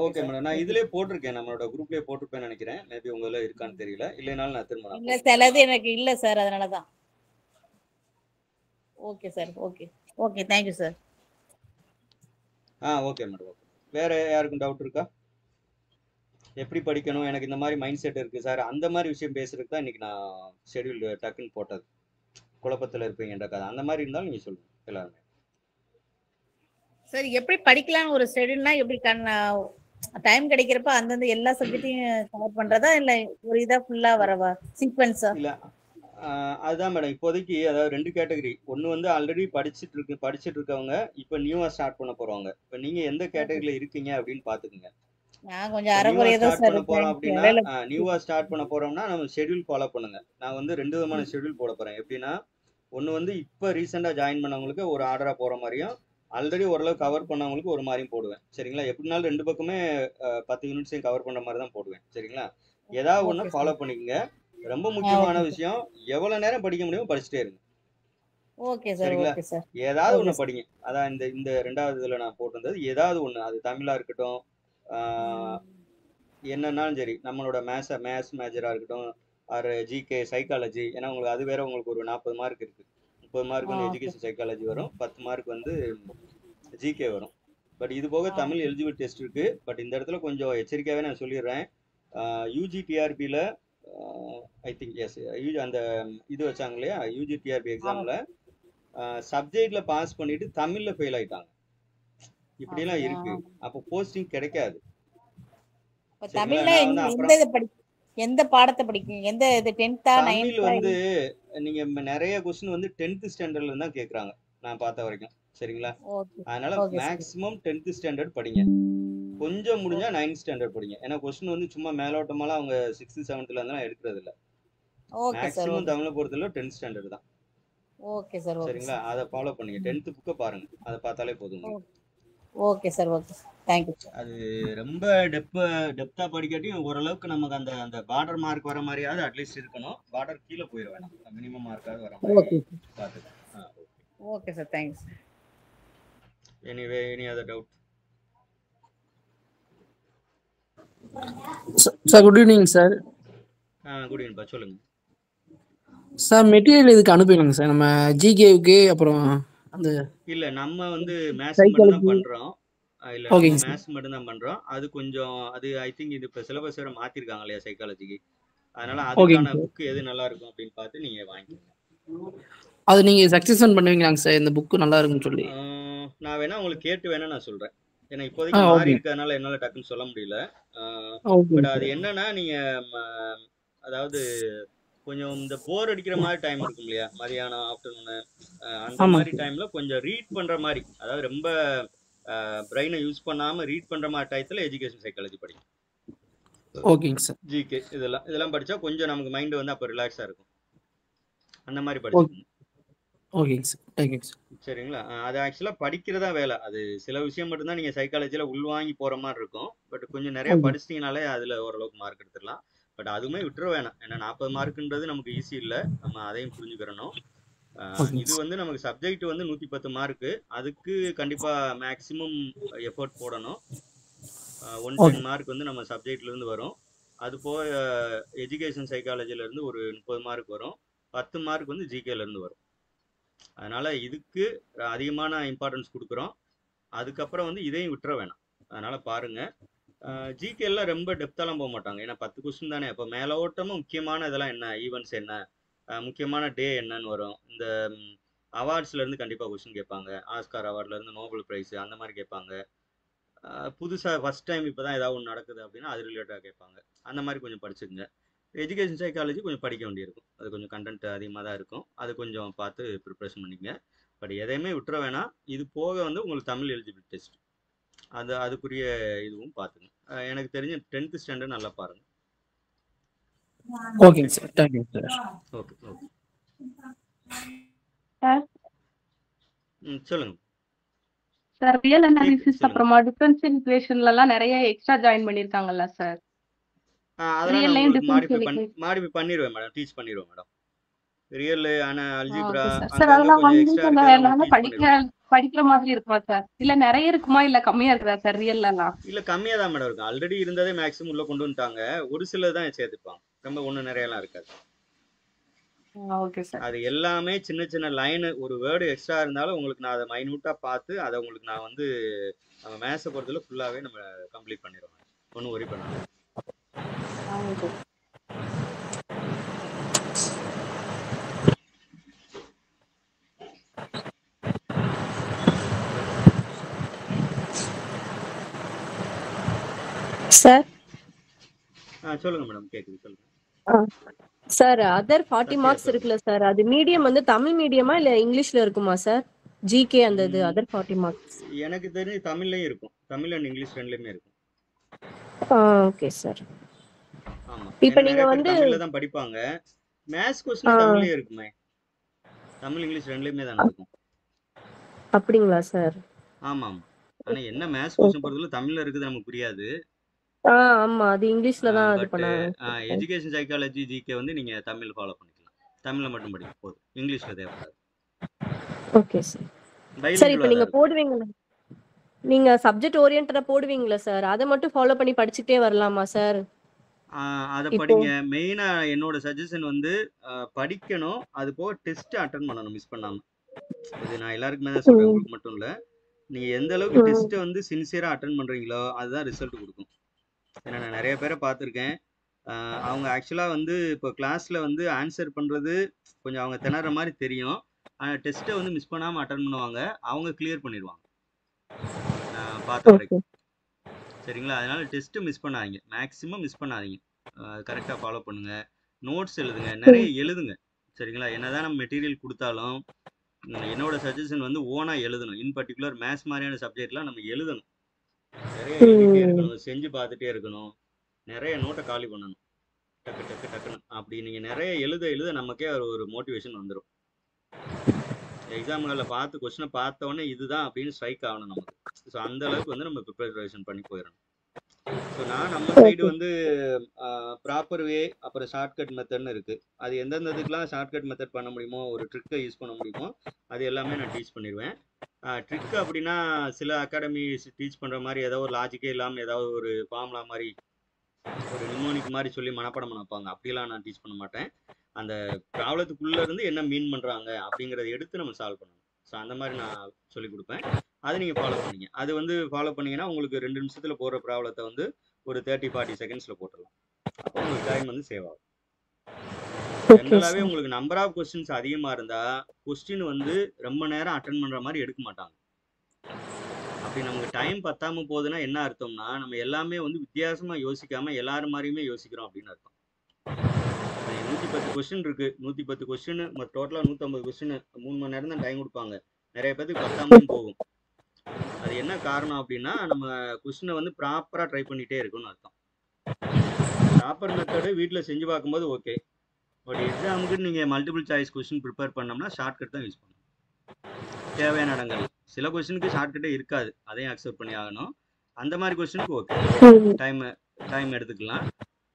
[SPEAKER 1] ஓகே மேடம், நான் இதுலயே போட்டிருக்கேன், நம்மளோட குரூப்லயே போட்டிருப்பேன்னு நினைக்கிறேன். மேபி உங்கள இருக்கான்னு தெரியல, இல்லைனாலும் நான் திரும்ப
[SPEAKER 2] இல்ல சிலது எனக்கு இல்ல சார், அதனால தான். Okay sir, okay okay, thank you sir.
[SPEAKER 1] Okay madam. Okay, வேற யாருக்கும் டவுட் இருக்கா? எப்படி படிக்கணும், எனக்கு இந்த மாதிரி மைண்ட் செட் இருக்கு சார், அந்த மாதிரி விஷயம் பேசுறதுக்கு தான் இன்னைக்கு நான் ஷெட்யூல் டக்குன்னு போட்டது. குழப்பத்தில் இருப்பீங்கன்ற கதை அந்த மாதிரி இருந்தாலும் நீங்க சொல்லுங்க எல்லாருமே.
[SPEAKER 2] சார் எப்படி படிக்கலாம்னு ஒரு ஷெட்யூல்னா எப்படி டைம் கிடைக்கிறப்ப அந்தந்த எல்லா சப்ஜெக்ட்டையும் கவர் பண்றதா இல்ல ஒரு இதா ஃபுல்லா வரவா சீக்வென்ஸா?
[SPEAKER 1] இல்ல அதுதான் மேடம், இப்போதைக்கு அதாவது 2 கேட்டகரி. ஒன்று வந்து ஆல்ரெடி படிச்சுட்டு இருக்கவங்க, இப்போ நியூவா ஸ்டார்ட் பண்ண போறவங்க. இப்போ நீங்க எந்த கேட்டகரியில இருக்கீங்க அப்படின்னு பாத்துக்கோங்க.
[SPEAKER 2] நான் கொஞ்சம் அரைகுறையா தான் சார்
[SPEAKER 1] போறோம் அப்படின்னா நியூவா ஸ்டார்ட் பண்ண போறோம்னா நம்ம ஷெட்யூல் ஃபாலோ பண்ணுங்க. நான் வந்து 2 விதமான ஷெட்யூல் போட போறேன். எப்படின்னா ஒன்று வந்து இப்போ ரீசெண்டாக ஜாயின் பண்ணவங்களுக்கு ஒரு ஆர்டரா போற மாதிரியும், ஆல்ரெடி ஓரளவு கவர் பண்ணவங்களுக்கு ஒரு மாதிரியும் போடுவேன். சரிங்களா? எப்படினாலும் 2 பக்கமே 10 யூனிட்ஸையும் கவர் பண்ண மாதிரி தான் போடுவேன். சரிங்களா? ஏதாவது ஒன்று ஃபாலோ பண்ணிக்கங்க. ரொம்ப முக்கியமான விஷயம், எவ்வளவு நேரம் படிக்க முடியுமோ படிச்சுட்டே இருங்க.
[SPEAKER 2] ஓகே சார்,
[SPEAKER 1] சரிங்களா?
[SPEAKER 2] ஓகே சார்,
[SPEAKER 1] ஏதாவது
[SPEAKER 2] ஓகே
[SPEAKER 1] ஒண்ணு
[SPEAKER 2] சார்.
[SPEAKER 1] படிங்க. அதான் இந்த இந்த 2வது இதுல நான் போட்டிருந்தது. ஏதாவது ஒண்ணு. அது தமிழா இருக்கட்டும், ஆ
[SPEAKER 2] ம்.
[SPEAKER 1] என்னன்னாலும் சரி. நம்மளோட மேத்ஸ் மேஜரா இருக்கட்டும், ஆர் ஜிகே, சைக்காலஜி. ஏன்னா உங்களுக்கு அது வேற உங்களுக்கு ஒரு 40 மார்க் இருக்கு. 30 மார்க் வந்து
[SPEAKER 2] ஓகே.
[SPEAKER 1] எஜுகேஷன் சைக்காலஜி வரும். 10 மார்க் வந்து ஜிகே வரும். பட் இது போக தமிழ் எலிஜிபிள் டெஸ்ட் இருக்கு. பட் இந்த இடத்துல கொஞ்சம் எச்சரிக்கையாவே நான் சொல்லிடுறேன். யூஜி டிஆர்பியில் ஐ திங்க் எஸ் அந்த இது வச்சாங்க இல்லையா, யூஜி டிஆர்பி
[SPEAKER 2] ஆமா.
[SPEAKER 1] எக்ஸாமில் சப்ஜெக்டில் பாஸ் பண்ணிட்டு தமிழில் ஃபெயில் ஆயிட்டாங்க. இப்படிலாம்
[SPEAKER 2] அப்படியா?
[SPEAKER 1] இருக்கு. அப்போ போஸ்டிங் கிடைக்காது.
[SPEAKER 2] இப்ப
[SPEAKER 1] சரிங்களா?
[SPEAKER 2] தமிழ்ல
[SPEAKER 1] நான் வந்து
[SPEAKER 2] எந்த
[SPEAKER 1] அப்புறம்
[SPEAKER 2] இத எந்த பாடத்த படிக்கீங்க? எந்த இது 10த்தா,
[SPEAKER 1] தமிழ்
[SPEAKER 2] 9த்தா?
[SPEAKER 1] வந்து நீங்க நிறைய கொஸ்டின் வந்து 10th ஸ்டாண்டர்ட்ல தான் கேட்குறாங்க நான் பார்த்த வரைக்கும். சரிங்களா?
[SPEAKER 2] ஓகே.
[SPEAKER 1] அதனால
[SPEAKER 2] okay sir.
[SPEAKER 1] Maximum 10th standard படிங்க. கொஞ்சம் முடிஞ்சா 9th ஸ்டாண்டர்ட் படிங்க. ஏன்னா கொஸ்டின் வந்து சும்மா மேலோட்டமாலாம் அவங்க 6th 7th இருந்தெல்லாம் எடுக்கிறது இல்ல.
[SPEAKER 2] Okay sir,
[SPEAKER 1] maximum
[SPEAKER 2] okay sir.
[SPEAKER 1] தமிழை பொறுத்தளவு 10th ஸ்டாண்டர்ட் தான்.
[SPEAKER 2] ஓகே சார், ஓகே
[SPEAKER 1] சரிங்களா?
[SPEAKER 2] சார்.
[SPEAKER 1] அதை ஃபாலோ பண்ணுங்க. 10th புக்கை பாருங்க. அதை பார்த்தாலே போதும் உங்களுக்கு.
[SPEAKER 2] Okay sir, okay sir. Thank you sir.
[SPEAKER 1] அது ரொம்ப டெப்தா படிக்காட்டியும் ஓரளவுக்கு நமக்கு அந்த அந்த பார்டர் மார்க் வர மாதிரியாவது அட்லீஸ்ட் இருக்கணும். பார்டர் கீழே போயிட வேணாம். மினிமம் மார்க்காவது வர மாதிரி
[SPEAKER 2] ஓகே.
[SPEAKER 1] பார்த்துக்கோங்க.
[SPEAKER 2] Okay sir, thanks.
[SPEAKER 1] Anyway any other doubt?
[SPEAKER 3] Sir good evening sir.
[SPEAKER 1] Good ஈவினிங்ப்பா, சொல்லுங்க.
[SPEAKER 3] சார் மெட்டீரியல் இதுக்கு அனுப்பிடுங்க சார், நம்ம ஜிகேவுக்கு அப்புறம் அந்த
[SPEAKER 1] இல்ல நம்ம வந்து மேத்ஸ் மட்டும் தான் பண்றோம். இல்ல நம்ம
[SPEAKER 3] ஓகேங்க சார்.
[SPEAKER 1] மேத்ஸ் மட்டும் தான் பண்றோம். அது கொஞ்சம் அது ஐ திங்க் இது இப்போ சிலபஸ் வேற மாத்திருக்காங்க இல்லையா சைக்காலஜிக்கு. அதனால
[SPEAKER 3] ஓகேங்க
[SPEAKER 1] அதுக்கான
[SPEAKER 3] சார்.
[SPEAKER 1] புக் எது நல்லா இருக்கும் அப்படின்னு பார்த்து நீங்க வாங்கிக்கோங்க.
[SPEAKER 3] அது நீங்கள் சக்ஸஸ் பண்ணுவீங்களாங்க சார், இந்த புக்கு நல்லா இருக்குன்னு சொல்லி?
[SPEAKER 1] நான் வேணா உங்களுக்கு கேட்டு வேணா நான் சொல்றேன். ஏன்னா இப்போதைக்கு மாறி
[SPEAKER 3] ஓகே.
[SPEAKER 1] இருக்கிறதுனால என்னால டக்குன்னு சொல்ல முடியல.
[SPEAKER 3] ஓகேங்க
[SPEAKER 1] பட் அது
[SPEAKER 3] சார்.
[SPEAKER 1] என்னன்னா நீங்க அதாவது கொஞ்சம் இந்த போர் அடிக்கிற மாதிரி டைம் இருக்கும் இல்லையா, மதியானம் ஆஃப்டர்நூனு, அந்த
[SPEAKER 3] ஆமாங்க
[SPEAKER 1] மாதிரி
[SPEAKER 3] சார்.
[SPEAKER 1] டைம்ல கொஞ்சம் ரீட் பண்ற மாதிரி, அதாவது ரொம்ப பிரெயினை யூஸ் பண்ணாம ரீட் பண்ற மாதிரி டயத்துல எஜுகேஷன் சைக்காலஜி படிக்கும்.
[SPEAKER 3] ஓகேங்க சார்.
[SPEAKER 1] ஜிகே இதெல்லாம் படிச்சா கொஞ்சம் நமக்கு மைண்ட் வந்து அப்போ ரிலாக்ஸா இருக்கும். அந்த மாதிரி
[SPEAKER 3] ஓகே.
[SPEAKER 1] படிச்சுக்கோங்க.
[SPEAKER 3] ஓகேங்க சார், தேங்க்யூங்க சார்.
[SPEAKER 1] சரிங்களா? அது ஆக்சுவலா படிக்கிறதா வேலை. அது சில விஷயம் மட்டும்தான் நீங்க சைக்காலஜில உள்வாங்கி போற மாதிரி இருக்கும். பட் கொஞ்சம் நிறைய
[SPEAKER 3] ஓகே.
[SPEAKER 1] படிச்சிட்டீங்கனாலே அதுல ஓரளவுக்கு மார்க் எடுத்துடலாம். பட் அதுவுமே விட்டுற வேணாம். ஏன்னா 40 மார்க்குன்றது நமக்கு ஈஸி இல்லை. நம்ம அதையும் புரிஞ்சுக்கிறணும்.
[SPEAKER 3] ஓகேங்க
[SPEAKER 1] இது
[SPEAKER 3] சார்.
[SPEAKER 1] வந்து நமக்கு சப்ஜெக்ட் வந்து 110 மார்க்கு. அதுக்கு கண்டிப்பா மேக்ஸிமம் எஃபோர்ட் போடணும். 110
[SPEAKER 3] ஓகே.
[SPEAKER 1] மார்க் வந்து நம்ம சப்ஜெக்ட்ல இருந்து வரும். அது போக எஜுகேஷன் சைக்காலஜில இருந்து ஒரு 30 மார்க் வரும். 10 மார்க் வந்து ஜிகேல இருந்து வரும். அதனால இதுக்கு அதிகமான இம்பார்ட்டன்ஸ் கொடுக்குறோம். அதுக்கப்புறம் வந்து இதையும் விட்டுற வேணாம். அதனால பாருங்க. ஜிகே எல்லாம் ரொம்ப டெப்த்தாலாம் போக மாட்டாங்க. ஏன்னா 10 கொஸ்டின் தானே. அப்போ மேலோட்டமா முக்கியமான இதெல்லாம் என்ன, ஈவெண்ட்ஸ் என்ன, முக்கியமான டே என்னன்னு வரும். இந்த அவார்ட்ஸ்ல இருந்து கண்டிப்பா கொஸ்டின் கேட்பாங்க. ஆஸ்கார் அவார்ட்ல இருந்து நோபல் பிரைஸ் அந்த மாதிரி கேட்பாங்க. புதுசா ஃபர்ஸ்ட் டைம் இப்பதான் ஏதாவது ஒன்று நடக்குது அப்படின்னா அது ரிலேட்டடாக கேட்பாங்க. அந்த மாதிரி கொஞ்சம் படிச்சுக்கங்க. எஜுகேஷன் சைக்காலஜி கொஞ்சம் படிக்க வேண்டியிருக்கும். அது கொஞ்சம் கண்டென்ட் அதிகமாக தான் இருக்கும். அது கொஞ்சம் பார்த்து ப்ரிப்ரேஷன் பண்ணிங்க. பட் எதையுமே விட்டுற வேணாம். இது போக வந்து உங்களுக்கு தமிழ் எலிஜிபிள் டெஸ்ட், அதுக்குரிய இதுவும் பார்த்துங்க. எனக்கு தெரிஞ்ச 10th ஸ்டாண்டர்ட் நல்லா பாருங்க.
[SPEAKER 3] ஓகேங்க சார், தேங்க்யூங்க சார்.
[SPEAKER 1] Okay okay.
[SPEAKER 4] சார்
[SPEAKER 1] சொல்லுங்க.
[SPEAKER 4] சார் ரியல் அனாலிசிஸ்
[SPEAKER 1] சொல்லுங்க.
[SPEAKER 4] அப்புறமா டிஃபரன்ஷியல் ஈக்குவேஷன்ல எல்லாம் நிறைய எக்ஸ்ட்ரா ஜாயின் பண்ணிருக்காங்கல்ல சார்?
[SPEAKER 1] அதெல்லாம் நான்
[SPEAKER 4] ரியல்லையும்
[SPEAKER 1] உங்களுக்கு
[SPEAKER 4] டிஃபரன்ஷியல்
[SPEAKER 1] மாடிஃபை பண்ணிடுவேன் மேடம். டீச் பண்ணிடுவேன் madam. Real algebra
[SPEAKER 4] okay sir. Sir
[SPEAKER 1] அங்கங்க
[SPEAKER 4] அதெல்லாம்
[SPEAKER 1] கொஞ்சம்
[SPEAKER 4] வந்து
[SPEAKER 1] எக்ஸ்ட்ரா
[SPEAKER 4] கொஞ்சம்
[SPEAKER 1] இருக்கிறதெல்லாம்
[SPEAKER 4] எல்லாமே
[SPEAKER 1] உங்களுக்கு டீச் பண்ணிடுவேன்.
[SPEAKER 4] படிக்கிற மாதிரி இருக்குமா சார்? இல்ல நிறைய இருக்குமா இல்ல கம்மியா இருக்குதா சார் ரியல்ல எல்லாம்?
[SPEAKER 1] இல்ல கம்மியா தான் மேடம் இருக்கும். ஆல்ரெடி இருந்ததே மேக்ஸிமம் உள்ள கொண்டு வந்துட்டாங்க. ஒரு சிலர் தான் சேர்த்துப்பாங்க. ரொம்ப ஒண்ணு நிறையலாம் இருக்காது.
[SPEAKER 4] Okay sir.
[SPEAKER 1] அது எல்லாமே சின்ன சின்ன லைன், ஒரு வேர்டு எக்ஸ்ட்ரா இருந்தாலும் உங்களுக்கு நான் அதை மைனூட்டா பார்த்து அதை உங்களுக்கு நான் வந்து நம்ம மேத்ஸை பொறுத்தவரை ஃபுல்லாவே நம்ம கம்ப்ளீட் பண்ணிடுவோம். ஒன்றும் ஒரி பண்ணாங்க.
[SPEAKER 5] சார்
[SPEAKER 1] சொல்லுங்க மேடம், கேக்குது சொல்லுங்க.
[SPEAKER 5] சார் அதர் 40
[SPEAKER 1] சத்யா
[SPEAKER 5] மார்க்ஸ்
[SPEAKER 1] சொல்லுங்க.
[SPEAKER 5] இருக்குல்ல சார், அது மீடியம் வந்து தமிழ் மீடியமா இல்ல இங்கிலீஷ்ல இருக்குமா சார்? ஜிகே அந்த இது அதர் 40 மார்க்ஸ்.
[SPEAKER 1] எனக்கு தெரிஞ்சு தமிழ்லயும் இருக்கும். தமிழ் அண்ட் இங்கிலீஷ் ரெண்டுலயுமே இருக்கும்.
[SPEAKER 5] Okay sir.
[SPEAKER 1] ஆமா,
[SPEAKER 5] இப்போ
[SPEAKER 1] ஏன்னா
[SPEAKER 5] நீங்க
[SPEAKER 1] நிறைய பேர்
[SPEAKER 5] வந்து
[SPEAKER 1] தமிழ்ல தான் படிப்பாங்க. மேத்ஸ் கொஸ்டின் தமிழ்லயே இருக்குமே. தமிழ் இங்கிலீஷ் ரெண்டுலயுமே தானே இருக்கும்.
[SPEAKER 5] அப்படிங்களா சார்?
[SPEAKER 1] ஆமா ஆமா. ஆனா என்ன மேத்ஸ் கொஸ்டின் பொறுத்தவரை தமிழ்ல இருக்குது நமக்கு புரியாது.
[SPEAKER 5] ஆமா, அது இங்கிலீஷ்ல தான் இது
[SPEAKER 1] பட்
[SPEAKER 5] பண்ணாங்க.
[SPEAKER 1] எஜுகேஷன் சைக்காலஜி ஜிகே வந்து நீங்க தமிழ் ஃபாலோ பண்ணிக்கலாம். தமிழ்ல மட்டும் படிக்க போதும், இங்கிலீஷ்ல தேவைப்படாது.
[SPEAKER 5] Okay sir. சார்
[SPEAKER 1] பைலிங்குவலாக
[SPEAKER 5] இப்போ
[SPEAKER 1] தான்
[SPEAKER 5] நீங்க
[SPEAKER 1] இருக்கும்.
[SPEAKER 5] போடுவீங்களா, நீங்க சப்ஜெக்ட் ஓரியன்டா போடுவீங்களா சார்? அதை மட்டும் ஃபாலோ பண்ணி படிச்சுட்டே வரலாமா சார்?
[SPEAKER 1] அதை
[SPEAKER 5] இப்போ
[SPEAKER 1] படிங்க. மெயினாக என்னோட சஜஷன் வந்து படிக்கணும், அது போக டெஸ்ட் அட்டன் பண்ணணும் மிஸ் பண்ணாமல். இது நான் எல்லாருக்குமே தான் சொல்கிறேன்,
[SPEAKER 5] ம்,
[SPEAKER 1] உங்களுக்கு மட்டும் இல்லை. நீங்கள் எந்த அளவுக்கு
[SPEAKER 5] ம்,
[SPEAKER 1] டெஸ்ட்டை வந்து சின்சியராக அட்டன் பண்ணுறீங்களோ அதுதான் ரிசல்ட் கொடுக்கும். ஏன்னா நான் நிறைய பேரை பார்த்துருக்கேன். அவங்க ஆக்சுவலாக வந்து இப்போ கிளாஸில் வந்து ஆன்சர் பண்ணுறது கொஞ்சம் அவங்க திணற மாதிரி தெரியும். ஆனால் டெஸ்ட்டை வந்து மிஸ் பண்ணாமல் அட்டன் பண்ணுவாங்க, அவங்க கிளியர் பண்ணிடுவாங்க நான் பார்த்த
[SPEAKER 5] ஓகே.
[SPEAKER 1] வரைக்கும். சரிங்களா? அதனால டெஸ்ட்டு மிஸ் பண்ணாதீங்க, மேக்ஸிமம் மிஸ் பண்ணாதீங்க. கரெக்டாக ஃபாலோ பண்ணுங்கள், நோட்ஸ் எழுதுங்க, நிறைய
[SPEAKER 5] ம்,
[SPEAKER 1] எழுதுங்க. சரிங்களா? என்னதான் நம்ம மெட்டீரியல் கொடுத்தாலும் என்னோட சஜஷன் வந்து ஓனாக எழுதணும். இன் பர்டிகுலர் மேத்ஸ் மாதிரியான சப்ஜெக்ட்லாம் நம்ம எழுதணும், நிறைய எழுதிட்டே
[SPEAKER 5] ம்.
[SPEAKER 1] இருக்கணும், செஞ்சு பார்த்துட்டே இருக்கணும், நிறைய நோட்டை காலி பண்ணணும், டக்கு டக்கு டக்குன்னு. அப்படி நீங்கள் நிறைய எழுத எழுத நமக்கே ஒரு மோட்டிவேஷன் வந்துடும். எக்ஸாம்களில் பார்த்து கொஸ்டினை பார்த்தோன்னே இதுதான் அப்படின்னு ஸ்ட்ரைக் ஆகணும் நமக்கு. ஸோ அந்த அளவுக்கு வந்து நம்ம ப்ரிப்பரேஷன் பண்ணி போயிடணும். ஸோ நம்ம சைடு
[SPEAKER 5] ஓகே.
[SPEAKER 1] வந்து ப்ராப்பர் வே அப்புறம் ஷார்ட்கட் மெத்தட்னு இருக்குது. அது எந்தெந்த இதுக்கெலாம் ஷார்ட்கட் மெத்தட் பண்ண முடியுமோ, ஒரு ட்ரிக்கை யூஸ் பண்ண முடியுமோ, அது எல்லாமே நான் டீச் பண்ணிடுவேன். ட்ரிக் அப்படின்னா சில அகாடமிஸ் டீச் பண்ணுற மாதிரி ஏதோ ஒரு லாஜிக்கே இல்லாமல் ஏதாவது ஒரு ஃபார்முலா மாதிரி ஒரு நிமோனிக் மாதிரி சொல்லி மனப்பாடம் பண்ண வைப்பாங்க, அப்படிலாம் நான் டீச் பண்ண மாட்டேன். அந்த ப்ராப்ளத்துக்குள்ளே இருந்து என்ன மீன் பண்ணுறாங்க அப்படிங்கிறத எடுத்து நம்ம சால்வ் பண்ணணும். ஸோ அந்த மாதிரி நான் சொல்லிக் கொடுப்பேன், அதை நீங்கள் ஃபாலோ பண்ணிங்க. அது வந்து ஃபாலோ பண்ணிங்கன்னா உங்களுக்கு 2 நிமிஷத்தில் போடுற ப்ராப்ளத்தை வந்து ஒரு 30-40 செகண்ட்ஸில் போட்டுடலாம். அப்போ உங்களுக்கு டைம் வந்து சேவ் ஆகும்.
[SPEAKER 5] ஓகே
[SPEAKER 1] ஜென்ரலாகவே
[SPEAKER 5] சார்.
[SPEAKER 1] உங்களுக்கு நம்பர் ஆஃப் கொஸ்டின்ஸ் அதிகமாக இருந்தால் கொஸ்டின் வந்து ரொம்ப நேரம் அட்டன் பண்ணுற மாதிரி எடுக்க மாட்டாங்க. அப்படி நமக்கு டைம் பத்தாம போகுதுன்னா என்ன அர்த்தம்னா, நம்ம எல்லாமே வந்து வித்தியாசமாக யோசிக்காமல் எல்லாரும் மாதிரியுமே யோசிக்கிறோம் அப்படின்னு அர்த்தம். 110 கொஸ்டின் இருக்கு, 110 கொஸ்டின் டோட்டலாக 150 கொஸ்டின் 3 மணி நேரம் தான் டைம் கொடுப்பாங்க. நிறைய பேருக்கு பத்தாமையும் போகும். அது என்ன காரணம் அப்படின்னா, நம்ம கொஸ்டினை வந்து ப்ராப்பராக ட்ரை பண்ணிகிட்டே இருக்குன்னு அர்த்தம். ப்ராப்பர் மெத்தடு வீட்டில் செஞ்சு பார்க்கும்போது ஓகே, பட் எக்ஸாமுக்கு நீங்கள் மல்டிபிள் சாய்ஸ் கொஸ்டின் ப்ரிப்பேர் பண்ணோம்னா ஷார்ட்கட் தான் யூஸ் பண்ணணும். தேவையான இடங்கள் சில கொஸ்டினுக்கு ஷார்ட்கட்டே இருக்காது, அதையும் அக்செப்ட் பண்ணி ஆகணும். அந்த மாதிரி கொஸ்டினுக்கு ஓகே, டைம் எடுத்துக்கலாம்.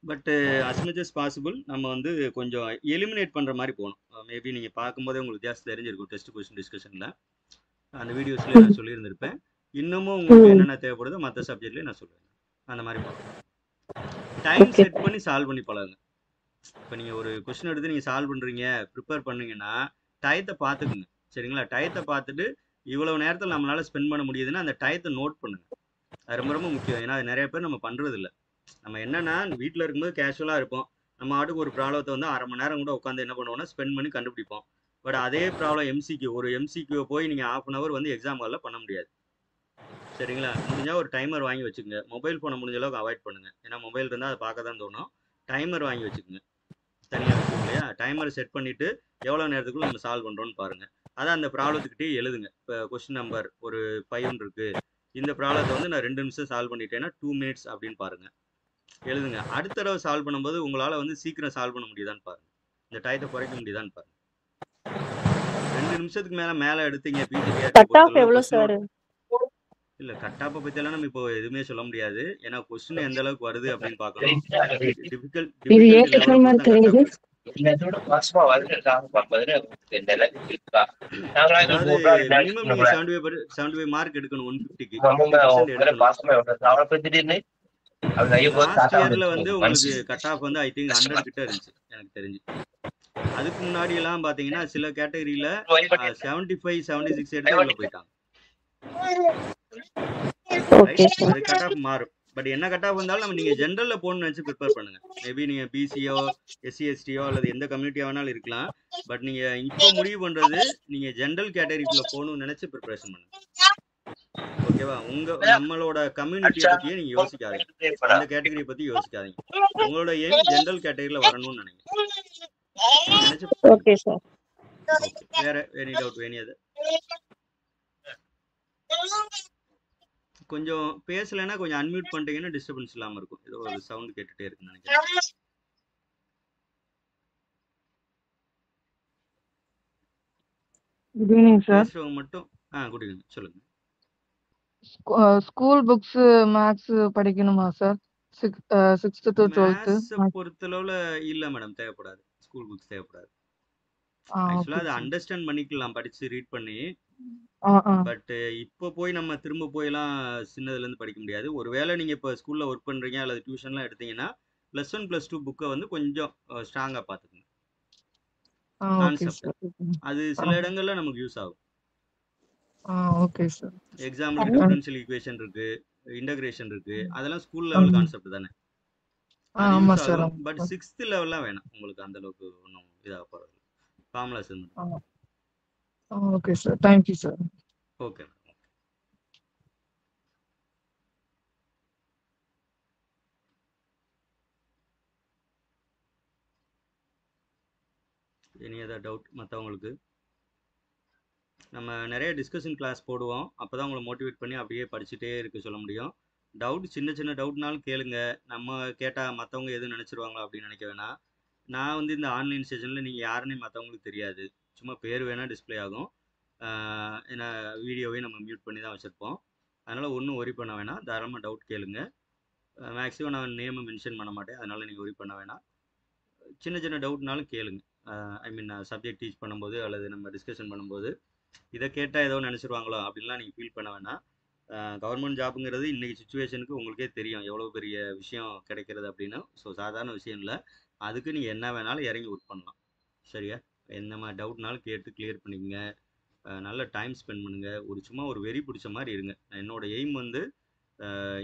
[SPEAKER 1] But as much as possible நம்ம வந்து கொஞ்சம் எலிமினேட் பண்ணுற மாதிரி போகணும். மேபி நீங்கள் பார்க்கும்போதே உங்களுக்கு வித்தியாசம் தெரிஞ்சிருக்கும் டெஸ்ட் கொஸ்டின் டிஸ்கஷனில், அந்த வீடியோஸ்லேயே நான் சொல்லியிருந்திருப்பேன். இன்னமும் உங்களுக்கு என்னென்ன தேவைப்படுதோ மற்ற சப்ஜெக்ட்லேயே நான் சொல்லுவேன். அந்த மாதிரி போகணும். Time
[SPEAKER 5] okay.
[SPEAKER 1] செட் பண்ணி சால்வ் பண்ணி பழகுங்க. இப்போ நீங்கள் ஒரு கொஸ்டின் எடுத்து நீங்கள் சால்வ் பண்ணுறீங்க, ப்ரிப்பேர் பண்ணுங்கன்னா டயத்தை பார்த்துக்குங்க. சரிங்களா? டயத்தை பார்த்துட்டு இவ்வளவு நேரத்தில் நம்மளால் ஸ்பெண்ட் பண்ண முடியுதுன்னா அந்த டயத்தை நோட் பண்ணுங்க. அது ரொம்ப ரொம்ப முக்கியம். ஏன்னா அது நிறைய பேர் நம்ம பண்ணுறது இல்லை. நம்ம என்னன்னா வீட்டில் இருக்கும்போது கேஷுவலாக இருப்போம், நம்ம ஆட்டுக்கு ஒரு ப்ராப்ளத்தை வந்து 1/2 மணி நேரம் கூட உட்காந்து என்ன பண்ணுவோம்னா ஸ்பெண்ட் பண்ணி கண்டுபிடிப்போம். பட் அதே ப்ராப்ளம் எம்சிக்யூ, ஒரு எம்சிக்யூவை போய் நீங்கள் 1/2 hour வந்து எக்ஸாம் ஹாலில் பண்ண முடியாது. சரிங்களா? முடிஞ்சால் ஒரு டைமர் வாங்கி வச்சுக்கோங்க. மொபைல் ஃபோனை முடிஞ்ச அளவுக்கு அவாய்ட் பண்ணுங்கள். ஏன்னா மொபைல் இருந்தால் அதை பார்க்க தான் தோணும். டைமர் வாங்கி வச்சுக்கோங்க, தனியாக வச்சுக்கோங்க இல்லையா? டைமரை செட் பண்ணிவிட்டு எவ்வளோ நேரத்துக்குள்ள நம்ம சால்வ் பண்ணுறோன்னு பாருங்கள். அதான் அந்த ப்ராப்ளத்துக்கிட்டே எழுதுங்க. இப்போ கொஸ்டின் நம்பர் ஒரு 5 இருக்குது, இந்த ப்ராப்ளத்தை வந்து நான் 2 நிமிஷம் சால்வ் பண்ணிட்டேன்னா 2 minutes அப்படின்னு பாருங்கள், எழுதுங்க. அடுத்த தடவை சால்வ் பண்ணும்போது உங்களால் வந்து சீக்கிரம் சால்வ் பண்ண முடியுதான்னு பாருங்கள், இந்த டயத்தை குறைக்க முடியுதான்னு பாருங்கள். 2 நிமிஷத்துக்கு மேலே எடுத்தீங்க பிஜிபிஆர்டி
[SPEAKER 5] கட் ஆஃப்
[SPEAKER 1] பொறுத்தளவு
[SPEAKER 5] எவ்வளோ
[SPEAKER 1] கொஸ்டினோட.
[SPEAKER 5] சார்?
[SPEAKER 1] இல்லை, கட்டாப்பை பற்றியெல்லாம் நம்ம இப்போ எதுவுமே சொல்ல முடியாது. ஏன்னா கொஸ்டின் எந்த அளவுக்கு வருது அப்படின்னு பார்க்கணும். டிஃபிகல்ட்டி லெவலை பொறுத்து தான் கட் ஆஃப் இருக்கு. அதாவது மினிமம் நீங்கள் 75 மார்க் எடுக்கணும், 150க்கு 50% எடுக்கணும். லாஸ்ட் இயரில் வந்து உங்களுக்கு கட் ஆஃப் வந்து ஐ திங்க் 100 கிட்ட இருந்துச்சு எனக்கு தெரிஞ்சு. அதுக்கு முன்னாடி எல்லாம் பார்த்தீங்கன்னா சில கேட்டகரியில் 75-76 எடுத்து உள்ள போயிட்டாங்க. அது கட் ஆஃப் மாறும். பட் என்ன கட் ஆஃப் வந்தாலும் நம்ம நீங்கள் ஜென்ரலில் போகணும்னு நினச்சி ப்ரிப்பேர் பண்ணுங்கள். மேபி நீங்கள் பிசியோ எஸ்சி எஸ்டியோ அல்லது எந்த கம்யூனிட்டியாக வேணாலும் இருக்கலாம். பட் நீங்கள் இப்போ முடிவு பண்ணுறது நீங்கள் ஜென்ரல் கேட்டகரிக்குள்ளே போகணும்னு நினச்சி ப்ரிப்பரேஷன் பண்ணுங்கள். ஓகேவா? நம்மளோட கம்யூனிட்டியை பற்றியே நீங்கள் யோசிக்காதீங்க, அந்த கேட்டகரியை பற்றி யோசிக்காதீங்க. உங்களோட எய்ம் ஜென்ரல் கேட்டகரியில் வரணும்னு நினைச்சு.
[SPEAKER 5] Okay sir.
[SPEAKER 1] வேற எனி டவுட், எனி அது கொஞ்சம் பேசலைன்னா கொஞ்சம் அன்மியூட் பண்ணிட்டீங்கன்னா டிஸ்டர்பன்ஸ் இல்லாமல் இருக்கும். ஏதோ ஒரு சவுண்ட் கேட்டுட்டே இருக்குன்னு நினைக்கிறேன்.
[SPEAKER 6] Good evening sir.
[SPEAKER 1] பேசுறவங்க மட்டும் குட் ஈவினிங் சொல்லுங்க.
[SPEAKER 6] ஸ்கூல் புக்ஸ் மேக்ஸ் படிக்கணுமா சார்? 6th to 12th
[SPEAKER 1] மேத்ஸை பொறுத்தளவில் இல்லை மேடம், தேவைப்படாது. ஸ்கூல் புக்ஸ் தேவைப்படாது. ஆக்சுவலாக
[SPEAKER 6] ஓகே
[SPEAKER 1] அதை
[SPEAKER 6] சார்.
[SPEAKER 1] அண்டர்ஸ்டாண்ட் பண்ணிக்கலாம் படித்து ரீட் பண்ணி.
[SPEAKER 6] ஆ
[SPEAKER 1] பட் இப்போ போய் நம்ம திரும்ப போயெல்லாம் சின்னதுலேருந்து படிக்க முடியாது. ஒருவேளை நீங்கள் இப்போ ஸ்கூலில் ஒர்க் பண்ணுறீங்க அல்லது டியூஷன்லாம் எடுத்தீங்கன்னா +1 +2 புக்கை வந்து கொஞ்சம் ஸ்ட்ராங்காக பார்த்துக்குங்க
[SPEAKER 6] ஓகே
[SPEAKER 1] கான்செப்டை.
[SPEAKER 6] சார்.
[SPEAKER 1] அது சில இடங்கள்ல நமக்கு யூஸ் ஆகும்.
[SPEAKER 6] Okay sir.
[SPEAKER 1] எக்ஸாம்பிளுக்கு டிஃபரன்ஷியல் ஈக்குவேஷன் இருக்கு, இன்டகிரேஷன் இருக்கு, அதெல்லாம் ஸ்கூல் லெவல் கான்செப்ட் தானே, அது
[SPEAKER 6] ஆமா
[SPEAKER 1] யூஸ்
[SPEAKER 6] சார்.
[SPEAKER 1] ஆகும். பட் 6th லெவல்லாம் வேணாம் உங்களுக்கு, அந்த அளவுக்கு ஒன்றும் இதாக போகிறது ஃபார்முலாஸ் மட்டும்.
[SPEAKER 6] Okay sir. Thank you sir.
[SPEAKER 1] Okay. Any other doubt மற்றவங்களுக்கு? நம்ம நிறைய டிஸ்கஷன் கிளாஸ் போடுவோம், அப்போ தான் உங்களை மோட்டிவேட் பண்ணி அப்படியே படிச்சுட்டே இருக்க சொல்ல முடியும். டவுட் சின்ன சின்ன டவுட்னாலும் கேளுங்க. நம்ம கேட்டால் மற்றவங்க எதுவும் நினச்சிருவாங்களோ அப்படின்னு நினைக்க வேணாம். நான் வந்து இந்த ஆன்லைன் செஷனில் நீங்கள் யாருன்னே மற்றவங்களுக்கு தெரியாது, சும்மா பேர் வேணால் டிஸ்பிளே ஆகும். ஏன்னா வீடியோவையும் நம்ம மியூட் பண்ணி தான் வச்சுருப்போம். அதனால் ஒன்றும் ஒரி பண்ண வேணாம், தாராளமாக டவுட் கேளுங்க. மேக்ஸிமம் நான் நேமை மென்ஷன் பண்ண மாட்டேன், அதனால் நீங்கள் ஒரி பண்ண வேணாம். சின்ன சின்ன டவுட்னாலும் கேளுங்க. ஐ மீன் சப்ஜெக்ட் டீச் பண்ணும்போது அல்லது நம்ம டிஸ்கஷன் பண்ணும்போது இதை கேட்டால் ஏதோ நினச்சிருவாங்களோ அப்படின்லாம் நீங்கள் ஃபீல் பண்ண வேணாம். கவர்மெண்ட் ஜாப்புங்கிறது இன்றைக்கி சுச்சுவேஷனுக்கு உங்களுக்கே தெரியும் எவ்வளோ பெரிய விஷயம் கிடைக்கிறது அப்படின்னு. ஸோ சாதாரண விஷயம் இல்லை, அதுக்கு நீங்கள் என்ன வேணாலும் இறங்கி ஒர்க் பண்ணலாம். சரியா? என்ன மாதிரி டவுட்னாலும் கேட்டு கிளியர் பண்ணிக்கங்க. நல்ல டைம் ஸ்பெண்ட் பண்ணுங்கள். சும்மா ஒரு வெறி பிடிச்ச மாதிரி இருங்க. என்னோடய எய்ம் வந்து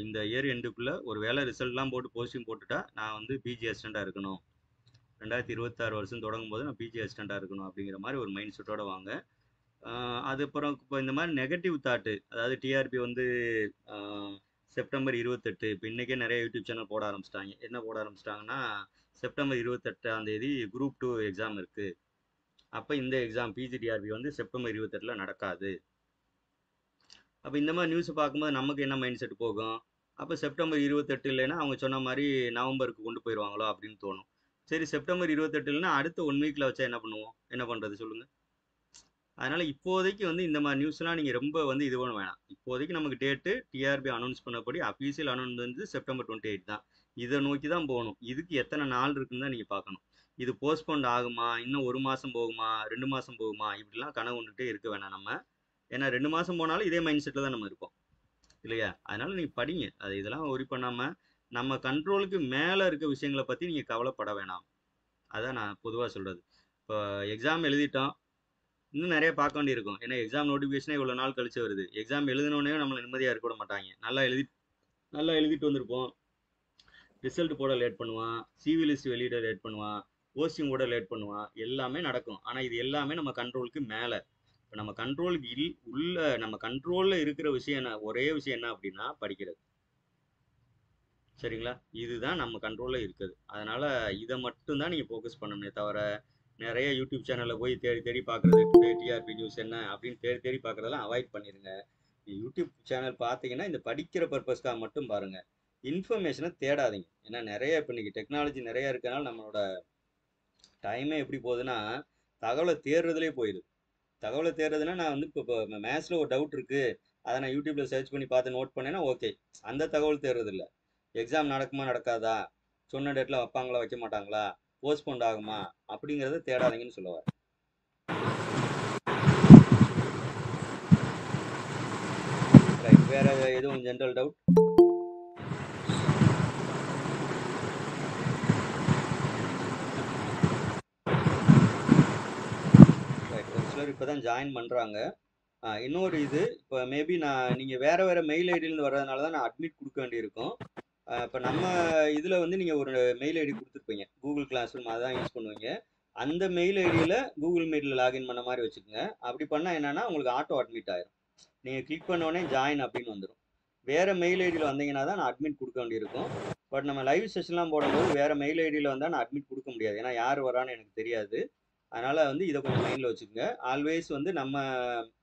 [SPEAKER 1] இந்த இயர் எண்டுக்குள்ளே ஒரு வேலை ரிசல்ட்லாம் போட்டு போஸ்டிங் போட்டுட்டா நான் வந்து பிஜி அசிஸ்டண்ட்டாக இருக்கணும், 2026 வருஷம் தொடங்கும் போது நான் பிஜி அசிஸ்டண்ட்டாக இருக்கணும் அப்படிங்கிற மாதிரி ஒரு மைண்ட் செட்டோட வாங்க. அதுக்கப்புறம் இப்போ இந்த மாதிரி நெகட்டிவ் தாட்டு, அதாவது டிஆர்பி வந்து செப்டம்பர் 28, இப்போ இன்றைக்கே நிறைய யூடியூப் சேனல் போட ஆரம்பிச்சிட்டாங்க. என்ன போட ஆரம்பிச்சிட்டாங்கன்னா, செப்டம்பர் 28ஆம் தேதி குரூப் 2 எக்ஸாம் இருக்குது, அப்போ இந்த எக்ஸாம் பிஜிடிஆர்பி வந்து செப்டம்பர் 28 நடக்காது. அப்போ இந்த மாதிரி நியூஸ் பார்க்கும்போது நமக்கு என்ன மைண்ட் செட் போகும்? அப்போ செப்டம்பர் 28 இல்லைன்னா அவங்க சொன்ன மாதிரி நவம்பருக்கு கொண்டு போயிடுவாங்களோ அப்படின்னு தோணும். சரி, செப்டம்பர் 28 இல்லைன்னா அடுத்த 1 வீக்கில் வச்சா என்ன பண்ணுவோம்? என்ன பண்ணுறது சொல்லுங்கள்? அதனால் இப்போதைக்கு வந்து இந்த மாதிரி நியூஸ்லாம் நீங்கள் ரொம்ப வந்து இது பண்ண வேணாம். இப்போதைக்கு நமக்கு டேட்டு டிஆர்பி அனௌன்ஸ் பண்ணபடி அஃபீஷியல் அனௌன்ஸ் வந்து செப்டம்பர் 28 தான். இதை நோக்கி தான் போகணும். இதுக்கு எத்தனை நாள் இருக்குன்னு தான் நீங்கள் பார்க்கணும். இது போஸ்ட்போண்ட் ஆகுமா, இன்னும் 1 மாதம் போகுமா, 2 மாதம் போகுமா, இப்படிலாம் கனவு கொண்டுகிட்டே இருக்க வேணாம் நம்ம. ஏன்னா 2 மாதம் போனாலும் இதே மைண்ட் செட்டில் தான் நம்ம இருப்போம் இல்லையா? அதனால் நீங்கள் படிங்க. அது இதெல்லாம் ஒரி பண்ணாமல் நம்ம கண்ட்ரோலுக்கு மேலே இருக்க விஷயங்களை பற்றி நீங்கள் கவலைப்பட வேணாம். அதான் நான் பொதுவாக சொல்கிறது. இப்போ எக்ஸாம் எழுதிட்டோம், இன்னும் நிறைய பார்க்க வேண்டியிருக்கும். ஏன்னா எக்ஸாம் நோட்டிஃபிகேஷனே இவ்வளோ நாள் கழிச்சு வருது. எக்ஸாம் எழுதினோடனே நம்மளை நிம்மதியாக இருக்க விட மாட்டாங்க. நல்லா எழுதிட்டு வந்திருப்போம், ரிசல்ட் போட லேட் பண்ணுவான், சிவி லிஸ்ட் வெளியிட லேட் பண்ணுவான், போஸ்டிங் கூட லேட் பண்ணுவான், எல்லாமே நடக்கும். ஆனால் இது எல்லாமே நம்ம கண்ட்ரோலுக்கு மேலே. இப்போ நம்ம கண்ட்ரோலுக்கு நம்ம கண்ட்ரோலில் இருக்கிற விஷயம் என்ன? ஒரே விஷயம் என்ன அப்படின்னா படிக்கிறது. சரிங்களா? இதுதான் நம்ம கண்ட்ரோலில் இருக்குது. அதனால் இதை மட்டும்தான் நீங்கள் ஃபோக்கஸ் பண்ணணுமே தவிர நிறைய யூடியூப் சேனலில் போய் தேடி பார்க்குறது, டுடே டிஆர்பி நியூஸ் என்ன அப்படின்னு தேடி பார்க்குறதெல்லாம் அவாய்ட் பண்ணிடுங்க. யூடியூப் சேனல் பார்த்தீங்கன்னா இந்த படிக்கிற பர்பஸ்க்காக மட்டும் பாருங்கள், இன்ஃபர்மேஷனை தேடாதீங்க. ஏன்னா நிறைய இப்போ இன்றைக்கி டெக்னாலஜி நிறையா இருக்கனால நம்மளோட டைமே எப்படி போகுதுன்னா தகவலை தேடுறதுலேயே போயிடுது. தகவலை தேடுறதுன்னா நான் வந்து இப்போ மேத்ஸில் ஒரு டவுட் இருக்குது, அதை நான் யூடியூப்பில் சர்ச் பண்ணி பார்த்து நோட் பண்ணேன்னா ஓகே, அந்த தகவல் தேடுறது இல்லை. எக்ஸாம் நடக்குமா நடக்காதா, சொன்ன டேட்டில் வைப்பாங்களா வைக்க மாட்டாங்களா, போஸ்ட்போண்ட் ஆகுமா, அப்படிங்கிறத தேடாதீங்கன்னு சொல்லுவார். ரைட், வேற எதுவும் ஜென்ரல் டவுட்? ரைட், ஒரு சிலர் இப்போ தான் ஜாயின் பண்ணுறாங்க. இன்னொரு இது, இப்போ மேபி நீங்கள் வேறு மெயில் ஐடியிலேருந்து வர்றதுனால தான் நான் அட்மிட் கொடுக்க வேண்டியிருக்கும். இப்போ நம்ம இதில் வந்து நீங்கள் ஒரு மெயில் ஐடி கொடுத்துருப்பீங்க, கூகுள் கிளாஸ் ரூம் அதான் யூஸ் பண்ணுவீங்க. அந்த மெயில் ஐடியில் கூகுள் மீட்டில் லாகின் பண்ண மாதிரி வச்சுக்கோங்க. அப்படி பண்ணால் என்னென்னா உங்களுக்கு ஆட்டோ அட்மிட் ஆயிரும். நீங்கள் கிளிக் பண்ணோடனே ஜாயின் அப்படின்னு வந்துடும். வேறு மெயில் ஐடியில் வந்தீங்கன்னா தான் நான் அட்மிட் கொடுக்க வேண்டியிருக்கும். பட் நம்ம லைவ் செஷன்லாம் போடும்போது வேறு மெயில் ஐடியில் வந்தால் நான் அட்மிட் கொடுக்க முடியாது, ஏன்னா யார் வரான்னு எனக்கு தெரியாது. அதனால் வந்து இதை கொஞ்சம் மைண்டில் வச்சுக்கோங்க. ஆல்வேஸ் வந்து நம்ம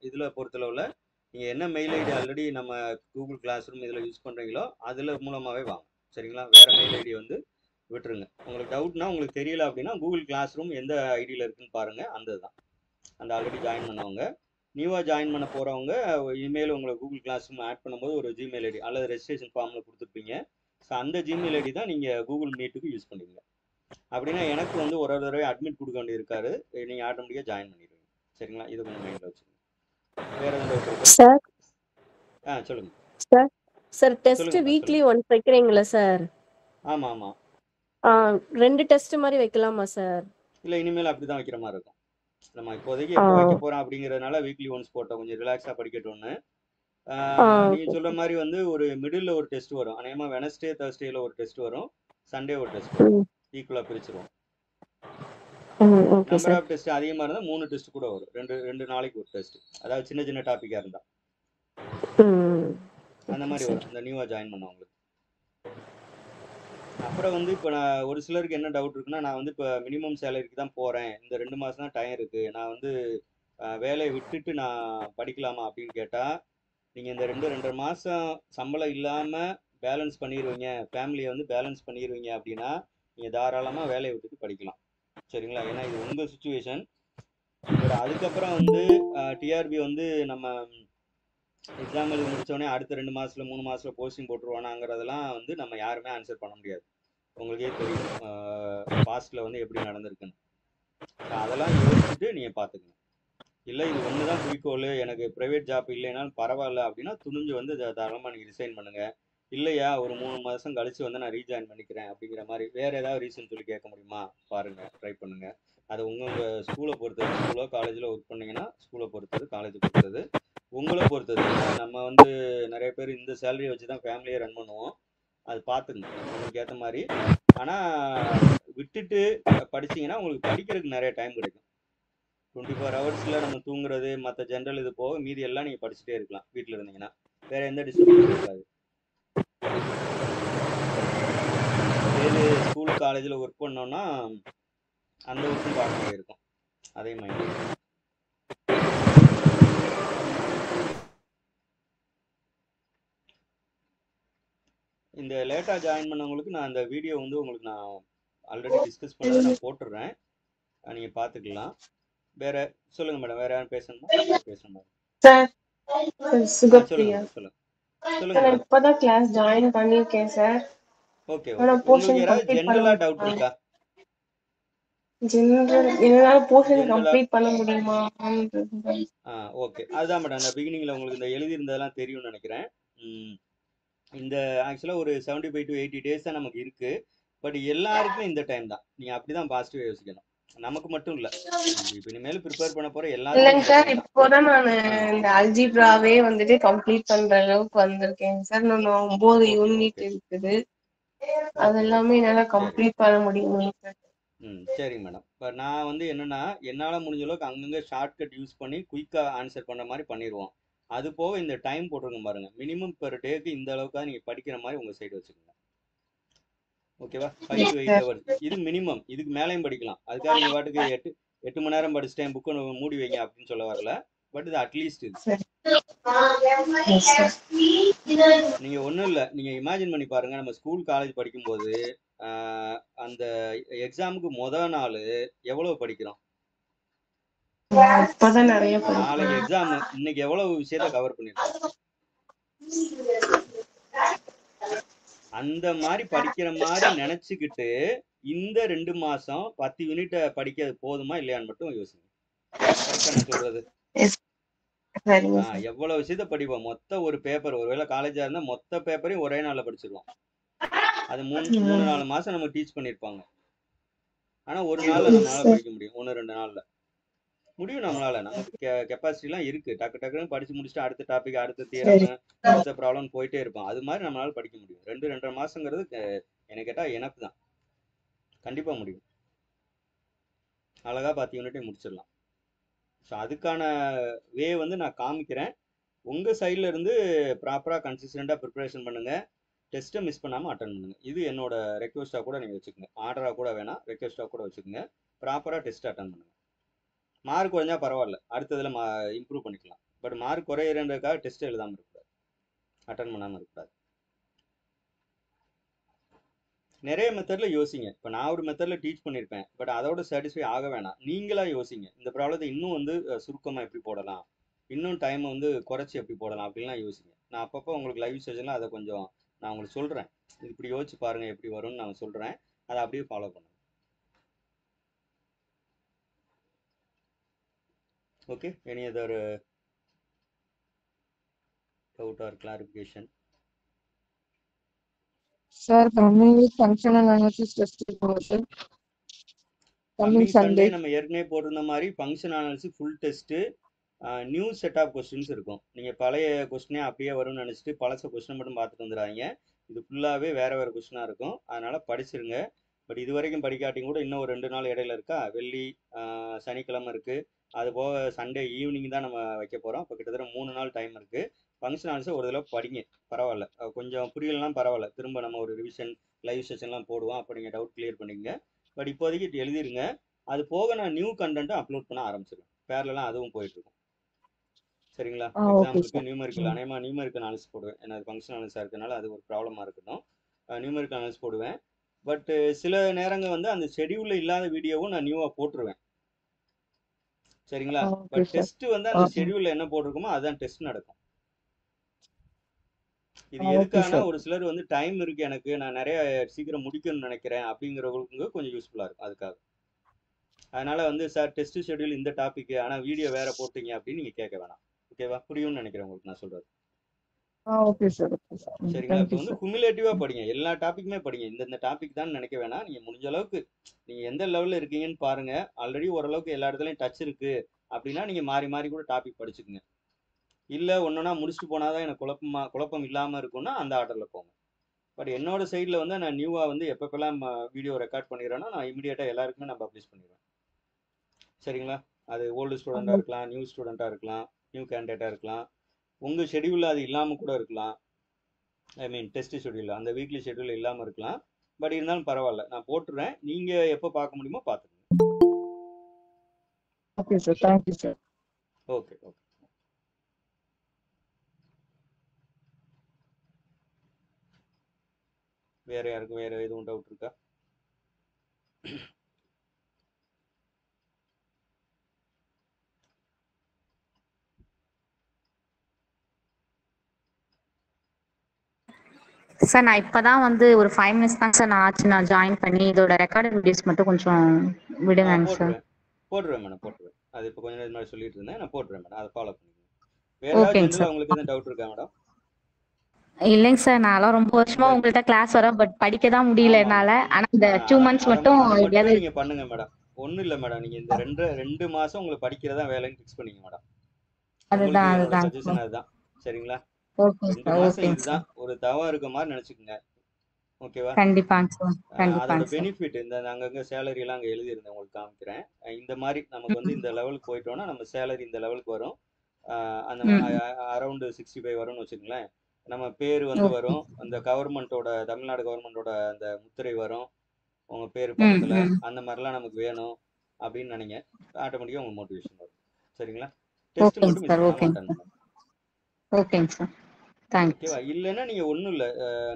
[SPEAKER 1] இதில் பொறுத்தளவில் நீங்கள் என்ன மெயில் ஐடி ஆல்ரெடி நம்ம கூகுள் கிளாஸ் ரூம் இதில் யூஸ் பண்ணுறீங்களோ அதில் மூலமாகவே வாங்க. சரிங்களா? வேறு மெயில் ஐடி வந்து விட்டுருங்க. உங்களுக்கு டவுட்னா, உங்களுக்கு தெரியல அப்படின்னா கூகுள் கிளாஸ் ரூம் எந்த ஐடியில் இருக்குன்னு பாருங்கள், அந்த தான் அந்த ஆல்ரெடி ஜாயின் பண்ணவங்க. நியூவாக ஜாயின் பண்ண போகிறவங்க இமெயில் உங்களை கூகுள் கிளாஸ் ரூம் ஆட் பண்ணும்போது ஒரு ஜிமெயில் ஐடி அல்லது ரெஜிஸ்ட்ரேஷன் ஃபார்மில் கொடுத்துருப்பீங்க. ஸோ அந்த ஜிமெயில் ஐடி தான் நீங்கள் கூகுள் மீட்டுக்கு யூஸ் பண்ணுவீங்க. அப்படின்னா எனக்கு வந்து ஒரு தடவை அட்மிட் கொடுக்க வேண்டியது இருக்காரு, நீங்கள் ஆட்டோமேட்டிக்காக ஜாயின் பண்ணிடுவீங்க. சரிங்களா? இதை கொஞ்சம் மைண்டில் வச்சுக்கோங்க. வேறு எதுவும் டவுட் இருக்கா?
[SPEAKER 5] சார்
[SPEAKER 1] சொல்லுங்கள்
[SPEAKER 5] சார் சார் டெஸ்ட்
[SPEAKER 1] சொல்லுங்கப்பா
[SPEAKER 5] வீக்லி
[SPEAKER 1] சொல்லுங்கள்.
[SPEAKER 5] ஒன்ஸ் வைக்கிறீங்களா சார்?
[SPEAKER 1] ஆமாம் ஆமாம்.
[SPEAKER 5] 2 டெஸ்ட் மாதிரி வைக்கலாமா சார்?
[SPEAKER 1] இல்லை, இனிமேல் அப்படி தான் வைக்கிற மாதிரி இருக்கும். நம்ம இப்போதைக்கு
[SPEAKER 5] ஆ
[SPEAKER 1] எப்போ வைக்க போகிறோம் அப்படிங்கிறதுனால வீக்லி ஒன்ஸ் போட்டோம், கொஞ்சம் ரிலாக்ஸாக படிக்கட்டும்னு. நீங்கள்
[SPEAKER 5] ஓகே
[SPEAKER 1] சொல்கிற
[SPEAKER 5] சார்.
[SPEAKER 1] மாதிரி வந்து ஒரு மிடில் ஒரு டெஸ்ட் வரும், அநேகமாக வெனஸ்டே தேர்ஸ்டேயில் ஒரு டெஸ்ட் வரும், சண்டே ஒரு டெஸ்ட் வரும்.
[SPEAKER 5] ம்
[SPEAKER 1] ஈக்குவலாக பிரிச்சிருவோம்.
[SPEAKER 5] Okay
[SPEAKER 1] number
[SPEAKER 5] sir.
[SPEAKER 1] Of test அதிகமாக இருந்தால் 3 டெஸ்ட் கூட வரும், ரெண்டு ரெண்டு நாளைக்கு ஒரு டெஸ்ட். அதாவது சின்ன சின்ன டாப்பிக்காக இருந்தால் அந்த
[SPEAKER 5] ஓகே
[SPEAKER 1] மாதிரி
[SPEAKER 5] சார்.
[SPEAKER 1] வரும் இந்த நியூவாக ஜாயின் பண்ணவங்களுக்கு. அப்புறம் வந்து இப்போ நான் ஒரு சிலருக்கு என்ன டவுட் இருக்குன்னா, நான் வந்து இப்போ மினிமம் சேலரிக்கு தான் போகிறேன், இந்த 2 மாதம் தான் டைம் இருக்குது, நான் வந்து வேலையை விட்டுட்டு நான் படிக்கலாமா அப்படின்னு கேட்டால், நீங்கள் இந்த 2-2.5 மாதம் சம்பளம் இல்லாமல் பேலன்ஸ் பண்ணிடுவீங்க, ஃபேமிலியை வந்து பேலன்ஸ் பண்ணிடுவீங்க அப்படின்னா நீங்கள் தாராளமாக வேலையை விட்டுட்டு படிக்கலாம். சரிங்களா? ஏன்னா இது உங்கள் சுச்சுவேஷன். பட் அதுக்கப்புறம் வந்து டிஆர்பி வந்து நம்ம எக்ஸாம் எழுதி முடித்தோடனே அடுத்த 2 மாதத்துல 3 மாதத்துல போஸ்டிங் போட்டுருவானாங்கிறதெல்லாம் வந்து நம்ம யாருமே ஆன்சர் பண்ண முடியாது. உங்களுக்கே தெரியும் பாஸ்ட்டில் வந்து எப்படி நடந்திருக்குன்னு. ஸோ அதெல்லாம் யோசிச்சுட்டு நீங்கள் பார்த்துக்கணும். இல்லை இது ஒன்று தான் குறிக்கோள், எனக்கு ப்ரைவேட் ஜாப் இல்லைனாலும் பரவாயில்ல அப்படின்னா துணிஞ்சு வந்து தாராளமாக நீங்கள் ரிசைன் பண்ணுங்கள். இல்லையா ஒரு 3 மாதம் கழிச்சு வந்து நான் ரீஜாயின் பண்ணிக்கிறேன் அப்படிங்கிற மாதிரி வேறு ஏதாவது ரீசன் சொல்லி கேட்க முடியுமா? பாருங்கள், ட்ரை பண்ணுங்கள். அது உங்கள் ஸ்கூலை பொறுத்தது, ஸ்கூலோ காலேஜில் ஒர்க் பண்ணிங்கன்னா ஸ்கூலை பொறுத்தது, காலேஜை பொறுத்தது, உங்களை பொறுத்தது. ஏன்னா நம்ம வந்து நிறைய பேர் இந்த சேலரியை வச்சு தான் ஃபேமிலியை ரன் பண்ணுவோம். அது பார்த்துங்க உங்களுக்கு ஏற்ற மாதிரி. ஆனால் விட்டுட்டு படிச்சிங்கன்னா உங்களுக்கு படிக்கிறதுக்கு நிறைய டைம் கிடைக்கும். 24 ஹவர்ஸில் நம்ம தூங்குறது மற்ற ஜென்ரல் இது போக மீதி எல்லாம் நீங்கள் படிச்சுட்டே இருக்கலாம் வீட்டில் இருந்தீங்கன்னா. வேறு எந்த டிஸ்டர்பன்ஸும் இருக்காது. இதே ஸ்கூலு காலேஜில் ஒர்க் பண்ணோன்னா அந்த ஒர்க்கும் பார்க்க வேண்டியிருக்கும். அதே மைண்ட். இந்த லேட்டாக ஜாயின் பண்ணவங்களுக்கு நான் அந்த வீடியோ வந்து உங்களுக்கு நான் ஆல்ரெடி டிஸ்கஸ் பண்ணதை நான் போட்டுடுறேன், நீங்கள் பார்த்துக்கலாம். வேற சொல்லுங்கள் மேடம், வேறு யாரும் பேசணுமா? பேசணும்
[SPEAKER 7] சார்
[SPEAKER 1] சொல்லுங்கள்
[SPEAKER 7] சுகப்பிரியா
[SPEAKER 1] மேடம், சொல்லுங்கள்
[SPEAKER 7] சார்.
[SPEAKER 1] சொல்லுங்கள்
[SPEAKER 7] நான்
[SPEAKER 1] மேடம்.
[SPEAKER 7] இப்பதான் கிளாஸ் ஜாயின் பண்ணியிருக்கேன் சார்.
[SPEAKER 1] ஓகே
[SPEAKER 7] ஆனா
[SPEAKER 1] ஓகே. உங்களுக்கு
[SPEAKER 7] போர்ஷன்
[SPEAKER 1] யாராவது
[SPEAKER 7] கம்ப்ளீட் பண்ண
[SPEAKER 1] ஜென்ரலாக டவுட்
[SPEAKER 7] முடியுமா?
[SPEAKER 1] இருக்கா?
[SPEAKER 7] என்னால போர்ஷன்
[SPEAKER 1] ஜென்ரலாக
[SPEAKER 7] கம்ப்ளீட் பண்ண முடியுமா?
[SPEAKER 1] ஓகே. அதுதான் மேடம், அந்த பிகினிங்கில் உங்களுக்கு இந்த எழுதியிருந்ததெல்லாம் தெரியும்னு நினைக்கிறேன். இந்த ஆக்சுவலாக ஒரு 75 to 80 டேஸ் தான் நமக்கு இருக்குது. பட் எல்லாருக்குமே இந்த டைம் தான். நீங்கள் அப்படி தான் பாசிட்டிவாக யோசிக்கணும். நமக்கு மட்டும் இல்லை, இப்போ இனிமேல் ப்ரிப்பேர் பண்ண போகிற எல்லாருக்கும்
[SPEAKER 7] இல்லைங்க
[SPEAKER 1] இந்த
[SPEAKER 7] சார்,
[SPEAKER 1] டைம் தான்.
[SPEAKER 7] இப்போதான் நான் இந்த அல்ஜிப்ராவே வந்துட்டு கம்ப்ளீட் பண்ற அளவுக்கு வந்திருக்கேன் சார். நான் 9
[SPEAKER 1] ஓகே
[SPEAKER 7] யூனிட்
[SPEAKER 1] ஓகே
[SPEAKER 7] இருக்குது, அது
[SPEAKER 1] ஓகே
[SPEAKER 7] எல்லாமே
[SPEAKER 1] ஓகே.
[SPEAKER 7] என்னால
[SPEAKER 1] சரி
[SPEAKER 7] கம்ப்ளீட் பண்ண முடியுமா சார்?
[SPEAKER 1] சரிங்க மேடம். இப்போ நான் வந்து என்னென்னா என்னால் முடிஞ்ச அளவுக்கு அங்கங்கே ஷார்ட்கட் யூஸ் பண்ணி குயிக்காக ஆன்சர் பண்ண மாதிரி பண்ணிடுவோம். அது போக இந்த டைம் போட்டிருக்கோம் பாருங்கள், மினிமம் பெர் டேக்கு இந்த அளவுக்காக நீங்கள் படிக்கிற மாதிரி உங்கள் சைடு வச்சுக்கோங்க. ஓகேவா? 5 to 8 ஹவர்ஸ் இது மினிமம். இதுக்கு மேலேயும் படிக்கலாம். அதுக்காக நீங்கள் பாட்டுக்கு 8 மணி நேரம் படிச்சுட்டேன் புக்கை மூடி வைங்க அப்படின்னு சொல்ல வரல. பட் இது அட்லீஸ்ட் இது நீங்கள் ஒன்றும் இல்லை, நீங்கள் இமேஜின் பண்ணி பாருங்கள். நம்ம ஸ்கூல் காலேஜ் படிக்கும்போது அந்த எக்ஸாமுக்கு நாள் எவ்வளோ படிக்கிறோம்? நாளைக்கு எக்ஸாம், இன்னைக்கு எவ்வளவு விஷயத்த கவர் பண்ணிருக்கோம்? அந்த மாதிரி படிக்கிற மாதிரி நினைச்சுக்கிட்டு இந்த 2 மாசம் 10 யூனிட் படிக்கிறது போதுமா இல்லையான்னு மட்டும் யோசிங்க. கரெக்டா நான் சொல்றது? எவ்வளவு விஷயத்த படிப்போம். மொத்த ஒரு பேப்பர், ஒருவேளை காலேஜா இருந்தா மொத்த பேப்பரையும் ஒரே நாள்ல படிச்சிருவோம். அது 3-4 மாசம் நம்ம டீச் பண்ணிருப்பாங்க. ஆனா ஒரு நாள்ல நம்மளால படிக்க முடியும், 1-2 நாள்ல முடியும் நம்மளால. நமக்கு கெப்பாசிட்டிலாம் இருக்கு. டக்கு டக்குன்னு படிச்சு முடிச்சுட்டு அடுத்த டாபிக், அடுத்த தியரம், அடுத்த ப்ராப்ளம் போயிட்டே இருப்போம். அது மாதிரி நம்மளால படிக்க முடியும். 2-2.5 மாசங்கிறது என்ன கேட்டா எனக்கு தான் கண்டிப்பா முடியும். அழகா 10 யூனிட்டையும் முடிச்சிடலாம். ஸோ அதுக்கான வே வந்து நான் காமிக்கிறேன். உங்க சைட்ல இருந்து ப்ராப்பரா கன்சிஸ்டண்டா ப்ரிப்பரேஷன் பண்ணுங்க. டெஸ்ட்டை மிஸ் பண்ணாமல் அட்டன் பண்ணுங்க. இது என்னோட ரெக்வஸ்ட்டாக கூட நீங்கள் வச்சுக்கோங்க. ஆர்டராக கூட வேணாம், ரெக்வஸ்ட்டாக கூட வச்சுக்கோங்க. ப்ராப்பராக டெஸ்ட் அட்டன் பண்ணுங்க. மார்க் குறைஞ்சா பரவாயில்ல, அடுத்ததில் இம்ப்ரூவ் பண்ணிக்கலாம். பட் மார்க் குறையிறதுக்காக டெஸ்ட் எழுதாமல் இருக்கக்கூடாது, அட்டன் பண்ணாமல் இருக்கக்கூடாது. நிறைய மெத்தடில் யோசிங்க. இப்போ நான் ஒரு மெத்தடில் டீச் பண்ணியிருப்பேன், பட் அதோட சாட்டிஸ்ஃபை ஆக வேணாம். நீங்களாக யோசிங்க, இந்த ப்ராப்ளத்தை இன்னும் வந்து சுருக்கமாக எப்படி போடலாம், இன்னும் டைமை வந்து குறைச்சி எப்படி போடலாம் அப்படின்லாம் யோசிங்க. நான் அப்பப்போ உங்களுக்கு லைவ் செஷனில் அதை கொஞ்சம் நான் உங்களுக்கு சொல்கிறேன். இப்படி யோசிச்சு பாருங்கள் எப்படி வரும்னு நான் சொல்கிறேன். அதை அப்படியே ஃபாலோ பண்ணுங்க. Okay, any other doubt or clarification?
[SPEAKER 6] Sir coming week functional analysis test இருக்குமா sir? Coming
[SPEAKER 1] coming Sunday
[SPEAKER 6] Sunday.
[SPEAKER 1] நம்ம ஏற்கனவே போட்டிருந்த மாதிரி function analysis full test, new set of questions இருக்கும். நீங்கள் பழைய கொஸ்டினே அப்படியே வரும்னு நினச்சிட்டு பழச கொஸ்டினை மட்டும் பார்த்துட்டு வந்துடாதீங்க. இது ஃபுல்லாகவே வேறு வேறு கொஸ்டினாக இருக்கும். அதனால் படிச்சிருங்க. பட் இது வரைக்கும் படிக்காட்டியும் கூட இன்னும் ஒரு 2 நாள் இடையில இருக்கா, வெள்ளி சனிக்கிழமை இருக்குது. அது போக சண்டே ஈவினிங் தான் நம்ம வைக்க போகிறோம். இப்போ கிட்டத்தட்ட 3 நாள் டைம் இருக்குது. ஃபங்க்ஷன் ஆன்சர் ஒரு தடவை படிங்க, பரவாயில்ல. கொஞ்சம் புரியலலாம் பரவாயில்ல, திரும்ப நம்ம ஒரு ரிவிஷன் லைவ் செஷன்லாம் போடுவோம். அப்போ நீங்கள் டவுட் கிளியர் பண்ணிக்கங்க. பட் இப்போதைக்கு எழுதிருங்க. அது போக நான் நியூ கண்டென்ட்டும் அப்லோட் பண்ண ஆரம்பிச்சிருவேன். பேரலாம் அதுவும் போயிட்டுருக்கும். சரிங்களா?
[SPEAKER 6] ஓகே
[SPEAKER 1] எக்ஸாம்பிளுக்கு
[SPEAKER 6] சார்.
[SPEAKER 1] நியூமெரிக்கல் அநேகமாக நியூமெரிக்கல் அனாலிசிஸ் போடுவேன். ஏன்னா அது ஃபங்க்ஷன் அனாலிசிஸாக இருக்கனால அது ஒரு ப்ராப்ளமாக இருக்கட்டும். நியூமெரிக்கல் அனாலிசிஸ் போடுவேன். பட் சில நேரங்கள் வந்து அந்த ஷெடியூலில் இல்லாத வீடியோவும் நான் நியூவாக போட்டுருவேன். சரிங்களா?
[SPEAKER 6] Okay
[SPEAKER 1] but
[SPEAKER 6] sir.
[SPEAKER 1] டெஸ்ட் வந்து அந்த ஷெடியூலில் என்ன போட்டிருக்குமோ அதுதான் டெஸ்ட் நடக்கும். இது
[SPEAKER 6] ஓகே
[SPEAKER 1] எதுக்காகனா,
[SPEAKER 6] சார்.
[SPEAKER 1] ஒரு சிலர் வந்து டைம் இருக்கு எனக்கு, நான் நிறைய சீக்கிரம் முடிக்கணும்னு நினைக்கிறேன் அப்படிங்கிறவங்களுக்கு கொஞ்சம் யூஸ்ஃபுல்லாக இருக்கும் அதுக்காக. அதனால வந்து சார் டெஸ்ட் ஷெடியூல் இந்த டாபிக், ஆனால் வீடியோ வேற போட்டீங்க அப்படின்னு நீங்கள் கேட்க வேணாம். ஓகேவா? புரியும்னு நினைக்கிறேன் உங்களுக்கு நான் சொல்றது.
[SPEAKER 6] Okay sir. Okay sir.
[SPEAKER 1] சரிங்களா? இப்போ
[SPEAKER 6] தேங்க்யூ
[SPEAKER 1] வந்து
[SPEAKER 6] சார்.
[SPEAKER 1] குமுலேட்டிவா படிங்க. எல்லா டாபிக்குமே படிங்க. இந்த டாபிக் தான் நினைக்க வேணாம். நீங்க முடிஞ்ச அளவுக்கு நீங்க எந்த லெவல்ல இருக்கீங்கன்னு பாருங்க. ஆல்ரெடி ஓரளவுக்கு எல்லா இடத்துலயும் டச் இருக்கு அப்படின்னா நீங்க மாறி மாறி கூட டாபிக் படிச்சுக்குங்க. இல்ல ஒன்னொன்னா முடிச்சுட்டு போனாதான் எனக்கு குழப்பம் இல்லாம இருக்கும்னா அந்த ஆர்டர்ல போங்க. பட் என்னோட சைட்ல வந்து நான் நியூவா வந்து எப்பப்பெல்லாம் வீடியோ ரெக்கார்ட் பண்ணிடுறேன்னா நான் இமீடியட்டா எல்லாருக்குமே நான் பப்ளிஷ் பண்ணிடுவேன். சரிங்களா? அது ஓல்டு ஸ்டூடெண்டா இருக்கலாம், நியூ ஸ்டூடெண்டா இருக்கலாம், நியூ கேண்டிடேட்டா இருக்கலாம். உங்க ஷெடியூல்ல அது இல்லாம கூட இருக்கலாம். ஐ மீன் டெஸ்ட் ஷெடியூல் அந்த வீக்லி ஷெடியூல் இல்லாமல் இருக்கலாம். பட் இருந்தாலும் பரவாயில்ல, நான் போட்டுருவேன். நீங்கள் எப்போ பார்க்க முடியுமோ பார்த்துக்கோங்க.
[SPEAKER 6] Okay sir. Thank you sir.
[SPEAKER 1] Okay okay. வேற யாருக்கும் வேற எதுவும் டவுட் இருக்கா?
[SPEAKER 8] சார் நான் இப்பதான் வந்து ஒரு 5 மினிட்ஸ் தான் சார் நான் ஆச்சு நான் ஜாயின் பண்ணி. இதோட ரெக்கார்டட் வீடியோஸ் மட்டும் கொஞ்சம் விடுங்க சார்.
[SPEAKER 1] போட்டுருவேன் மேடம், போட்டுருவேன். அது இப்போ கொஞ்சம் நேரம் முன்னாடி சொல்லிட்டு இருந்தேன், நான் போட்டுருவேன் மேடம். அதை ஃபாலோ பண்ணிக்கோங்க. வேற ஏதாவது
[SPEAKER 8] ஓகேங்க
[SPEAKER 1] ஜென்ரலாக
[SPEAKER 8] சார்.
[SPEAKER 1] உங்களுக்கு எதுவும் டவுட் இருக்கா மேடம்?
[SPEAKER 8] இல்லைங்க சார், நான்லாம் ரொம்ப வருஷமா
[SPEAKER 1] இந்த
[SPEAKER 8] உங்கள்கிட்ட கிளாஸ் வரேன், பட் படிக்க தான் முடியல
[SPEAKER 1] ஆமாம்
[SPEAKER 8] என்னால.
[SPEAKER 1] ஆமாம்.
[SPEAKER 8] ஆனா இந்த 2 மந்த்ஸ் மட்டும்
[SPEAKER 1] அதை
[SPEAKER 8] எப்படியாவது.
[SPEAKER 1] மட்டும் நீங்கள் பண்ணுங்க மேடம். ஒன்றும் இல்லை மேடம், நீங்கள் இந்த ரெண்டு மாதம் உங்களுக்கு படிக்கிறதா வேலைன்னு ஃபிக்ஸ் பண்ணிங்க மேடம். உங்களுக்கு என்னோட
[SPEAKER 8] அதுதான்
[SPEAKER 1] சஜஷன்
[SPEAKER 8] சார்.
[SPEAKER 1] அதுதான். சரிங்களா?
[SPEAKER 8] ஓகேங்க
[SPEAKER 1] 2
[SPEAKER 8] சார்.
[SPEAKER 1] மாதம்
[SPEAKER 8] ஓகேங்க
[SPEAKER 1] இதுதான்
[SPEAKER 8] சார்.
[SPEAKER 1] ஒரு தவம் இருக்க மாதிரி நினச்சிக்கோங்க. ஓகேவா?
[SPEAKER 8] கண்டிப்பாங்க சார்.
[SPEAKER 1] அதோட
[SPEAKER 8] கண்டிப்பாங்க சார்.
[SPEAKER 1] பெனிஃபிட் இந்த அங்கங்கே சேலரி எல்லாம் அங்கே எழுதியிருந்தேன், உங்களுக்கு காமிக்கிறேன். இந்த மாதிரி நமக்கு வந்து இந்த லெவலுக்கு போயிட்டோம்னா நம்ம சேலரி இந்த லெவலுக்கு வரும். அந்த அரௌண்டு 65 வரும்னு வச்சுக்கோங்களேன். நம்ம பேர் வந்து வரும், அந்த கவர்மெண்ட்டோட தமிழ்நாடு கவர்மெண்ட்டோட அந்த முத்திரை வரும் உங்கள் பேர் பக்கத்தில். அந்த மாதிரிலாம் நமக்கு வேணும் அப்படின்னு நினைங்க. ஆட்டோமேட்டிக்காக உங்களுக்கு மோட்டிவேஷன் வரும். சரிங்களா? டெஸ்ட் மட்டும் மிஸ் பண்ணாமல் அட்டன் பண்ணுங்க.
[SPEAKER 8] ஓகேங்க சார். தேங்க்ஸ்.
[SPEAKER 1] ஓகேவா? இல்லைன்னா நீங்கள் ஒன்றும் இல்லை,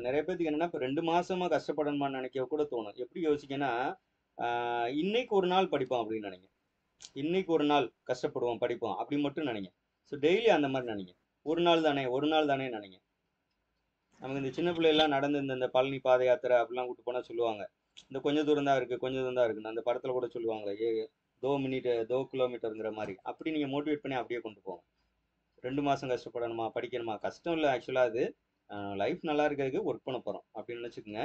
[SPEAKER 1] நிறைய பேருக்கு என்னென்னா இப்போ 2 மாசமா கஷ்டப்படணுமான்னு நினைக்க கூட தோணும். எப்படி யோசிக்கன்னா, இன்னைக்கு ஒரு நாள் படிப்போம் அப்படின்னு நினைங்க. இன்னைக்கு ஒரு நாள் கஷ்டப்படுவோம் படிப்போம் அப்படி மட்டும் நினைங்க. ஸோ டெய்லி அந்த மாதிரி நினைங்க. ஒரு நாள் தானே நினைங்க. நமக்கு இந்த சின்ன பிள்ளைலாம் நடந்து இந்த பழனி பாத யாத்திரை அப்படிலாம் கூட்டு போனால் சொல்லுவாங்க, இந்த கொஞ்சம் தூரம் தான் இருக்குன்னு. அந்த படத்தில் கூட சொல்லுவாங்களே, தோ கிலோமீட்டருங்கிற மாதிரி. அப்படி நீங்கள் மோட்டிவேட் பண்ணி அப்படியே கொண்டு போங்க. 2 மாதம் கஷ்டப்படணுமா, படிக்கணுமா? கஷ்டம் இல்லை ஆக்சுவலாக. அது லைஃப் நல்லா இருக்கிறதுக்கு ஒர்க் பண்ண போகிறோம் அப்படின்னு நினச்சிக்கோங்க.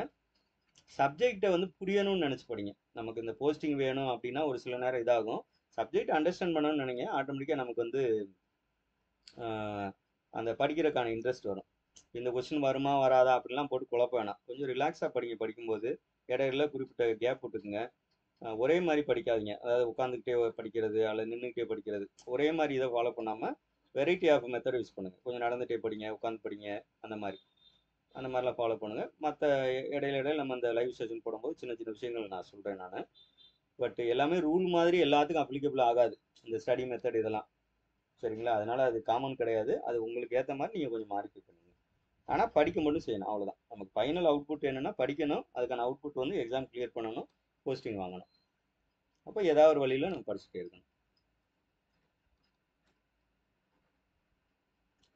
[SPEAKER 1] சப்ஜெக்டை வந்து புரியணும்னு நினச்சி படிங்க. நமக்கு இந்த போஸ்டிங் வேணும் அப்படின்னா ஒரு சில நேரம் இதாகும். சப்ஜெக்ட் அண்டர்ஸ்டாண்ட் பண்ணணும்னு நினைங்க. ஆட்டோமேட்டிக்காக நமக்கு வந்து அந்த படிக்கிறதுக்கான இன்ட்ரெஸ்ட் வரும். இந்த கொஸ்டின் வருமா வராதா அப்படிலாம் போட்டு குழப்ப வேணாம். கொஞ்சம் ரிலாக்ஸாக படிங்க. படிக்கும்போது இடையில குறிப்பிட்ட கேப் விட்டுக்குங்க. ஒரே மாதிரி படிக்காதீங்க. அதாவது உட்காந்துக்கிட்டே படிக்கிறது அல்லது நின்றுக்கிட்டே படிக்கிறது, ஒரே மாதிரி இதை ஃபாலோ பண்ணாமல் வெரைட்டி ஆஃப் மெத்தட் யூஸ் பண்ணுங்கள். கொஞ்சம் நடந்துகிட்டே படிங்க, உட்காந்து படிங்க, அந்த மாதிரிலாம் ஃபாலோ பண்ணுங்கள். மற்ற இடையில நம்ம அந்த லைவ் செஷன் போடும்போது சின்ன சின்ன விஷயங்கள் நான் சொல்கிறேன் நான். பட் எல்லாமே ரூல் மாதிரி எல்லாத்துக்கும் அப்ளிகபிள் ஆகாது இந்த ஸ்டடி மெத்தட் இதெல்லாம். சரிங்களா? அதனால் அது காமன் கிடையாது. அது உங்களுக்கு ஏற்ற மாதிரி நீங்கள் கொஞ்சம் மாடிஃபை பண்ணுங்க. ஆனால் படிக்க மட்டும் செய்யணும், அவ்வளோதான். நமக்கு ஃபைனல் அவுட்புட் என்னென்னா படிக்கணும். அதுக்கான அவுட்புட் வந்து எக்ஸாம் கிளியர் பண்ணணும், போஸ்டிங் வாங்கணும். அப்போ ஏதாவது ஒரு வழியில் நம்ம படிச்சுட்டே இருக்கணும்.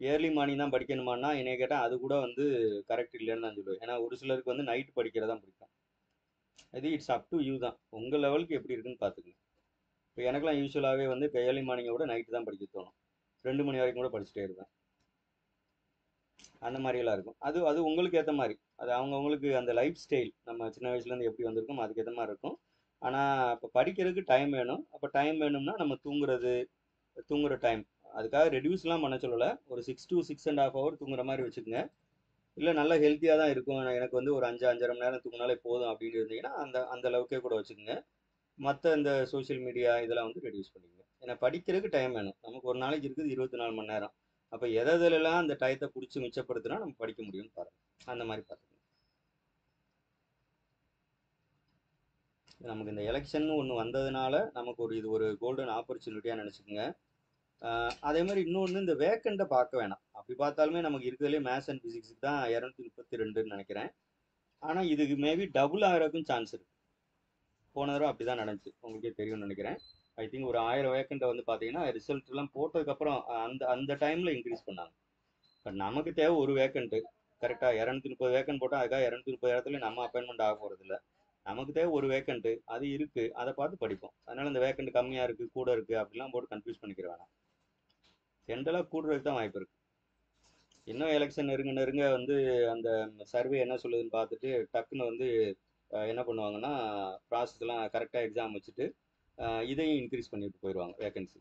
[SPEAKER 1] ஏர்லி மார்னிங் தான் படிக்கணுமான்னா என்னைய கேட்டால் அது கூட வந்து கரெக்ட் இல்லைன்னு தான் சொல்லுவேன். ஏன்னா ஒரு சிலருக்கு வந்து நைட் படிக்கிறதா பிடிக்கும். இது இட்ஸ் அப் டு யூ தான். உங்கள் லெவலுக்கு எப்படி இருக்குன்னு பார்த்துக்கங்க. இப்போ எனக்குலாம் யூஸ்வலாகவே வந்து ஏர்லி மார்னிங்கை விட நைட்டு தான் படிக்க தோணும். 2 மணி வரைக்கும் கூட படிச்சுட்டே இருப்பேன். அந்த மாதிரியெல்லாம் இருக்கும். அது அது உங்களுக்கு ஏற்ற மாதிரி, அது அவங்கவுங்களுக்கு அந்த லைஃப் ஸ்டைல் நம்ம சின்ன வயசுலேருந்து எப்படி வந்திருக்கோம் அதுக்கேற்ற மாதிரி இருக்கும். ஆனால் இப்போ படிக்கிறதுக்கு டைம் வேணும். அப்போ டைம் வேணும்னா நம்ம தூங்குற டைம் அதுக்காக ரெடியூஸ்லாம் பண்ண சொல்லலை. ஒரு 6 to 6.5 hour தூங்குற மாதிரி வச்சுக்கோங்க. இல்லை நல்லா ஹெல்த்தியாக தான் இருக்கும், எனக்கு வந்து ஒரு 5-5.5 மணி நேரம் தூங்கினாலே போதும் அப்படின்னு இருந்தீங்கன்னா அந்த அந்த அளவுக்கே கூட வச்சுக்கோங்க. மற்ற இந்த சோஷியல் மீடியா இதெல்லாம் வந்து ரெடியூஸ் பண்ணிக்கோங்க. ஏன்னா படிக்கிறதுக்கு டைம் வேணும். நமக்கு ஒரு நாளைக்கு இருக்குது 24 மணி நேரம். அப்போ எதெல்லாம் அந்த டயத்தை பிடிச்சி மிச்சப்படுத்தினா நம்ம படிக்க முடியும்னு பாருங்க. அந்த மாதிரி பார்த்துக்கோங்க. நமக்கு இந்த எலெக்ஷன் ஒன்று வந்ததுனால நமக்கு இது ஒரு கோல்டன் ஆப்பர்ச்சுனிட்டியாக நினச்சிக்கோங்க. அதே மாதிரி இன்னொன்று, இந்த வேக்கண்ட்டை பார்க்க வேணாம். அப்படி பார்த்தாலுமே நமக்கு இருக்கிறதுலே மேத்ஸ் அண்ட் ஃபிசிக்ஸுக்கு தான் 232ன்னு நினைக்கிறேன். ஆனால் இதுக்கு மேபி டபுள் ஆகிறதுக்கும் சான்ஸ் இருக்குது. போன தடவை அப்படி தான் நடந்துச்சு, உங்களுக்கே தெரியும்னு நினைக்கிறேன். ஐ திங்க் ஒரு 1000 வேக்கண்ட்டை வந்து பார்த்தீங்கன்னா ரிசல்ட்லாம் போட்டதுக்கப்புறம் அந்த அந்த டைமில் இன்க்ரீஸ் பண்ணாங்க. பட் நமக்கு தேவை ஒரு வேக்கண்ட்டு. கரெக்டாக 230 வேக்கண்ட் போட்டால் அதுக்காக 230 இடத்துல நம்ம அப்பாயின்மெண்ட் ஆக போகிறது இல்லை. நமக்கு தேவை ஒரு வேக்கண்ட்டு, அது இருக்குது, அதை பார்த்து படிப்போம். அதனால் இந்த வேக்கண்ட் கம்மியாக இருக்குது கூட இருக்குது அப்படிலாம் போட்டு கன்ஃபியூஸ் பண்ணிக்கிற வேணாம். ஜென்ரலாக கூடுறதுக்கு தான் வாய்ப்பு இருக்குது. இன்னும் எலெக்ஷன் நெருங்க வந்து அந்த சர்வே என்ன சொல்லுதுன்னு பார்த்துட்டு டக்குன்னு வந்து என்ன பண்ணுவாங்கன்னா ப்ராசஸ்லாம் கரெக்டாக எக்ஸாம் வச்சுட்டு இதையும் இன்க்ரீஸ் பண்ணிட்டு போயிடுவாங்க. வேகன்சி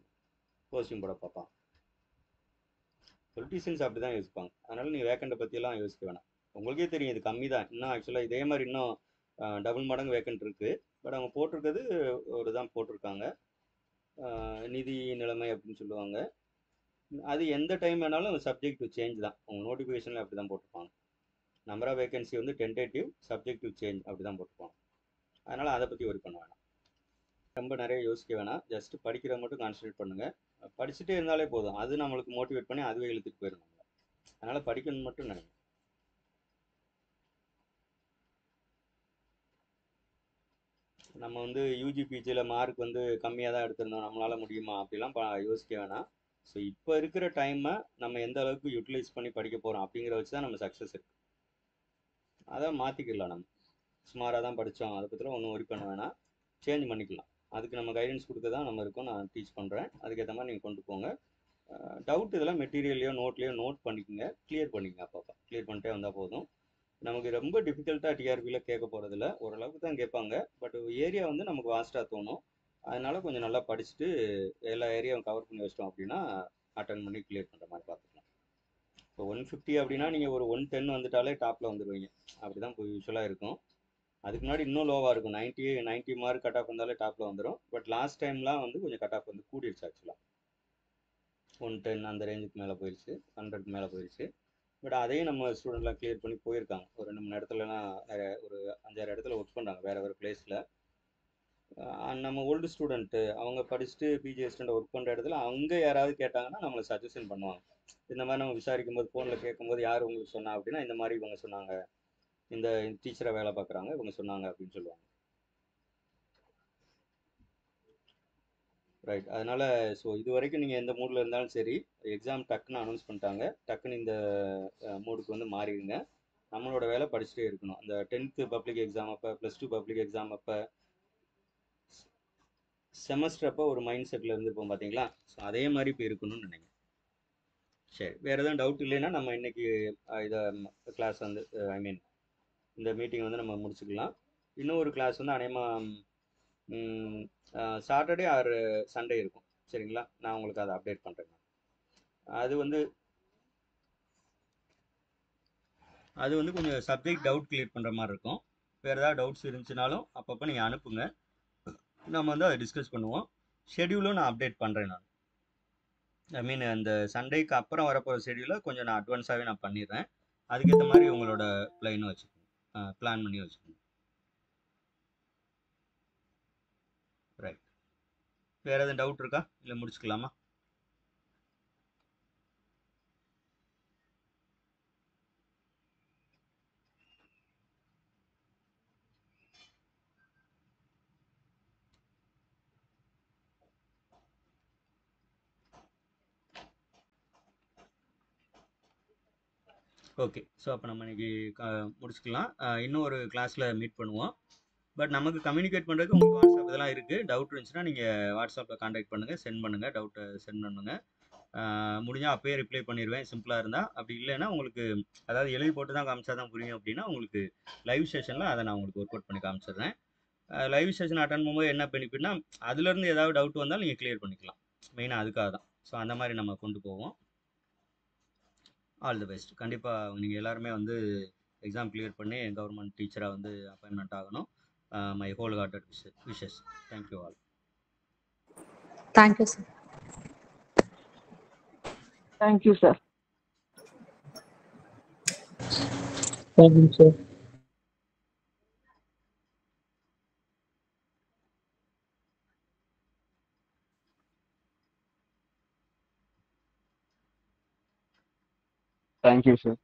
[SPEAKER 1] போஸ்டிங் போட பார்ப்பாங்க. பொலிட்டீஷியன்ஸ் அப்படி தான் யோசிப்பாங்க. அதனால் நீங்கள் வேக்கண்ட்டை பற்றியெல்லாம் யோசிக்க வேணாம். உங்களுக்கே தெரியும் இது கம்மி தான். இன்னும் ஆக்சுவலாக இதே மாதிரி இன்னும் டபுள் மடங்கு வேக்கண்ட் இருக்குது. பட் அவங்க போட்டிருக்கிறது ஒரு தான் போட்டிருக்காங்க, நிதி நிலைமை அப்படின்னு சொல்லுவாங்க. அது எந்த டைம் வேணாலும் சப்ஜெக்ட் டு சேஞ்ச் தான். உங்கள் நோட்டிஃபிகேஷனில் அப்படி தான் போட்டிருப்பாங்க. நம்பர் ஆஃப் வேகன்சி வந்து டென்டேட்டிவ், சப்ஜெக்ட் டு சேஞ்ச் அப்படி தான் போட்டிருப்பாங்க. அதனால் அதை பற்றி ஒரி பண்ண வேணாம். ரொம்ப நிறைய யோசிக்க வேணாம். ஜஸ்ட் படிக்கிற மட்டும் கான்சன்ட்ரேட் பண்ணுங்கள். படிச்சுட்டே இருந்தாலே போதும், அது நம்மளுக்கு மோட்டிவேட் பண்ணி அதுவே இழுத்துட்டு போயிடும் நம்மளை. அதனால் படிக்கணும்னு மட்டும் நினைங்க. நம்ம வந்து யூஜி பிஜியில் மார்க் வந்து கம்மியாக தான் எடுத்திருந்தோம், நம்மளால் முடியுமா அப்படிலாம் யோசிக்க வேணாம். ஸோ இப்போ இருக்கிற டைமை நம்ம எந்த அளவுக்கு யூட்டிலைஸ் பண்ணி படிக்க போகிறோம் அப்படிங்கிற வச்சு தான் நம்ம சக்ஸஸ் இருக்குது. அதை மாற்றிக்கலாம். நம்ம சுமாராக தான் படித்தோம், அதை பற்றிலாம் ஒன்றும் ஒரி பண்ண வேணாம், சேஞ்ச் பண்ணிக்கலாம். அதுக்கு நம்ம கைடன்ஸ் கொடுக்க தான் நம்ம இருக்கோம். நான் டீச் பண்ணுறேன், அதுக்கேற்ற மாதிரி நீங்கள் கொண்டு போங்க. டவுட் இதெல்லாம் மெட்டீரியல்லையோ நோட்லேயோ நோட் பண்ணிக்கோங்க, கிளியர் பண்ணிக்கங்க. அப்பப்போ கிளியர் பண்ணிட்டே வந்தால் போதும். நமக்கு ரொம்ப டிஃபிகல்ட்டாக டிஆர்பியில் கேட்க போகிறதில்ல, ஓரளவுக்கு தான் கேட்பாங்க. பட் ஏரியா வந்து நமக்கு வாஸ்ட்டாக தோணும். அதனால் கொஞ்சம் நல்லா படிச்சுட்டு எல்லா ஏரியாவும் கவர் பண்ணி வச்சிட்டோம் அப்படின்னா அட்டன் பண்ணி கிளியர் பண்ணுற மாதிரி பார்த்துக்கலாம். இப்போ 150 அப்படின்னா நீங்கள் ஒரு 110 வந்துட்டாலே டாப்பில் வந்துடுவீங்க. அப்படி தான் இப்போ யூஸ்வலாக இருக்கும். அதுக்கு முன்னாடி இன்னும் லோவாக இருக்கும். 90 மார்க் கட் ஆஃப் வந்தாலே டாப்பில் வந்துடும். பட் லாஸ்ட் டைம்லாம் வந்து கொஞ்சம் கட் ஆஃப் வந்து கூடிடுச்சு. ஆக்சுவலாக 110 அந்த ரேஞ்சுக்கு மேலே போயிடுச்சு, 100க்கு மேலே போயிடுச்சு. பட் அதையும் நம்ம ஸ்டூடெண்ட்லாம் கிளியர் பண்ணி போயிருக்காங்க. ஒரு 2-3 இடத்துலலாம் ஒரு 5-6 இடத்துல ஒர்க் பண்ணுறாங்க வேறு வேறு பிளேஸில். நம்ம ஓல்டு ஸ்டூடெண்ட்டு அவங்க படிச்சுட்டு பிஜி அசிஸ்டண்ட் ஒர்க் பண்ணுற இடத்துல அங்கே யாராவது கேட்டாங்கன்னா நம்மளை சஜஷன் பண்ணுவாங்க. இந்த மாதிரி நம்ம விசாரிக்கும் போது ஃபோனில் கேட்கும்போது யார் உங்களுக்கு சொன்னா அப்படின்னா இந்த மாதிரி இவங்க சொன்னாங்க, இந்த டீச்சரை வேலை பார்க்குறாங்க இவங்க சொன்னாங்க அப்படின்னு சொல்லுவாங்க. ரைட். அதனால் ஸோ இது வரைக்கும் நீங்கள் எந்த மூடில் இருந்தாலும் சரி, எக்ஸாம் டக்குன்னு அனௌன்ஸ் பண்ணிட்டாங்க, டக்குன்னு இந்த மூடுக்கு வந்து மாறிடுங்க. நம்மளோட வேலை படிச்சுட்டே இருக்கணும். அந்த 10th பப்ளிக் எக்ஸாம் அப்போ, +2 பப்ளிக் எக்ஸாம் அப்போ, செமஸ்டர் அப்போ ஒரு மைண்ட் செட்டில் இருந்துருப்போம் பார்த்தீங்களா? ஸோ அதே மாதிரி இப்போ இருக்கணும்னு நினைக்கிறேன். சரி, வேறு எதுவும் டவுட் இல்லைன்னா நம்ம இன்றைக்கி இதை கிளாஸ் வந்து இந்த மீட்டிங் வந்து நம்ம முடிச்சுக்கலாம். இன்னும் ஒரு கிளாஸ் வந்து அநேகமாக சாட்டர்டே ஆர் சண்டே இருக்கும். சரிங்களா? நான் உங்களுக்கு அதை அப்டேட் பண்ணுறேங்க. அது வந்து கொஞ்சம் சப்ஜெக்ட் டவுட் கிளியர் பண்ணுற மாதிரி இருக்கும். வேறு ஏதாவது டவுட்ஸ் இருந்துச்சுனாலும் அப்பப்போ நீங்கள் அனுப்புங்க, நம்ம வந்து அதை டிஸ்கஸ் பண்ணுவோம். ஷெடியூலும் நான் அப்டேட் பண்ணுறேன். நான் அந்த சண்டேக்கு அப்புறம் வரப்போகிற ஷெடியூலை கொஞ்சம் நான் அட்வான்ஸாகவே நான் பண்ணிடுறேன். அதுக்கேற்ற மாதிரி உங்களோட பிளானும் வச்சுக்கோங்க, பிளான் பண்ணி வச்சுக்கோங்க. ரைட். வேறு எதுவும் டவுட் இருக்கா, இல்லை முடிச்சுக்கலாமா? ஓகே. ஸோ அப்போ நம்ம இன்னைக்கு முடிச்சுக்கலாம். இன்னும் ஒரு கிளாஸில் மீட் பண்ணுவோம். பட் நமக்கு கம்யூனிகேட் பண்ணுறதுக்கு உங்களுக்கு வாட்ஸ்அப் இதெல்லாம் இருக்குது. டவுட் இருந்துச்சுன்னா நீங்கள் வாட்ஸ்அப்பில் காண்டாக்ட் பண்ணுங்கள், சென்ட் பண்ணுங்கள், டவுட்டை சென்ட் பண்ணுங்கள். முடிஞ்சால் அப்பயே ரிப்ளை பண்ணிடுவேன் சிம்பிளாக இருந்தால். அப்படி இல்லைன்னா உங்களுக்கு அதாவது எழுதி போட்டு தான் காமிச்சா தான் புரியும் அப்படின்னா உங்களுக்கு லைவ் செஷனில் அதை நான் உங்களுக்கு ஒர்க் அவுட் பண்ணி காமிச்சிடுறேன். லைவ் செஷன் அட்டன் பண்ணும்போது என்ன பெனிஃபிட்னா அதுலேருந்து ஏதாவது டவுட் வந்தாலும் நீங்கள் கிளியர் பண்ணிக்கலாம். மெயினாக அதுக்காக தான். ஸோ அந்த மாதிரி நம்ம கொண்டு போவோம். All the best. கண்டிப்பாக நீங்கள் எல்லாருமே வந்து எக்ஸாம் கிளியர் பண்ணி கவர்மெண்ட் டீச்சராக வந்து அப்பாயின்மெண்ட் ஆகணும். My whole hearted wishes. Thank you all.
[SPEAKER 8] Thank you sir.
[SPEAKER 6] Thank you sir.
[SPEAKER 3] Thank you sir.
[SPEAKER 9] Thank you sir.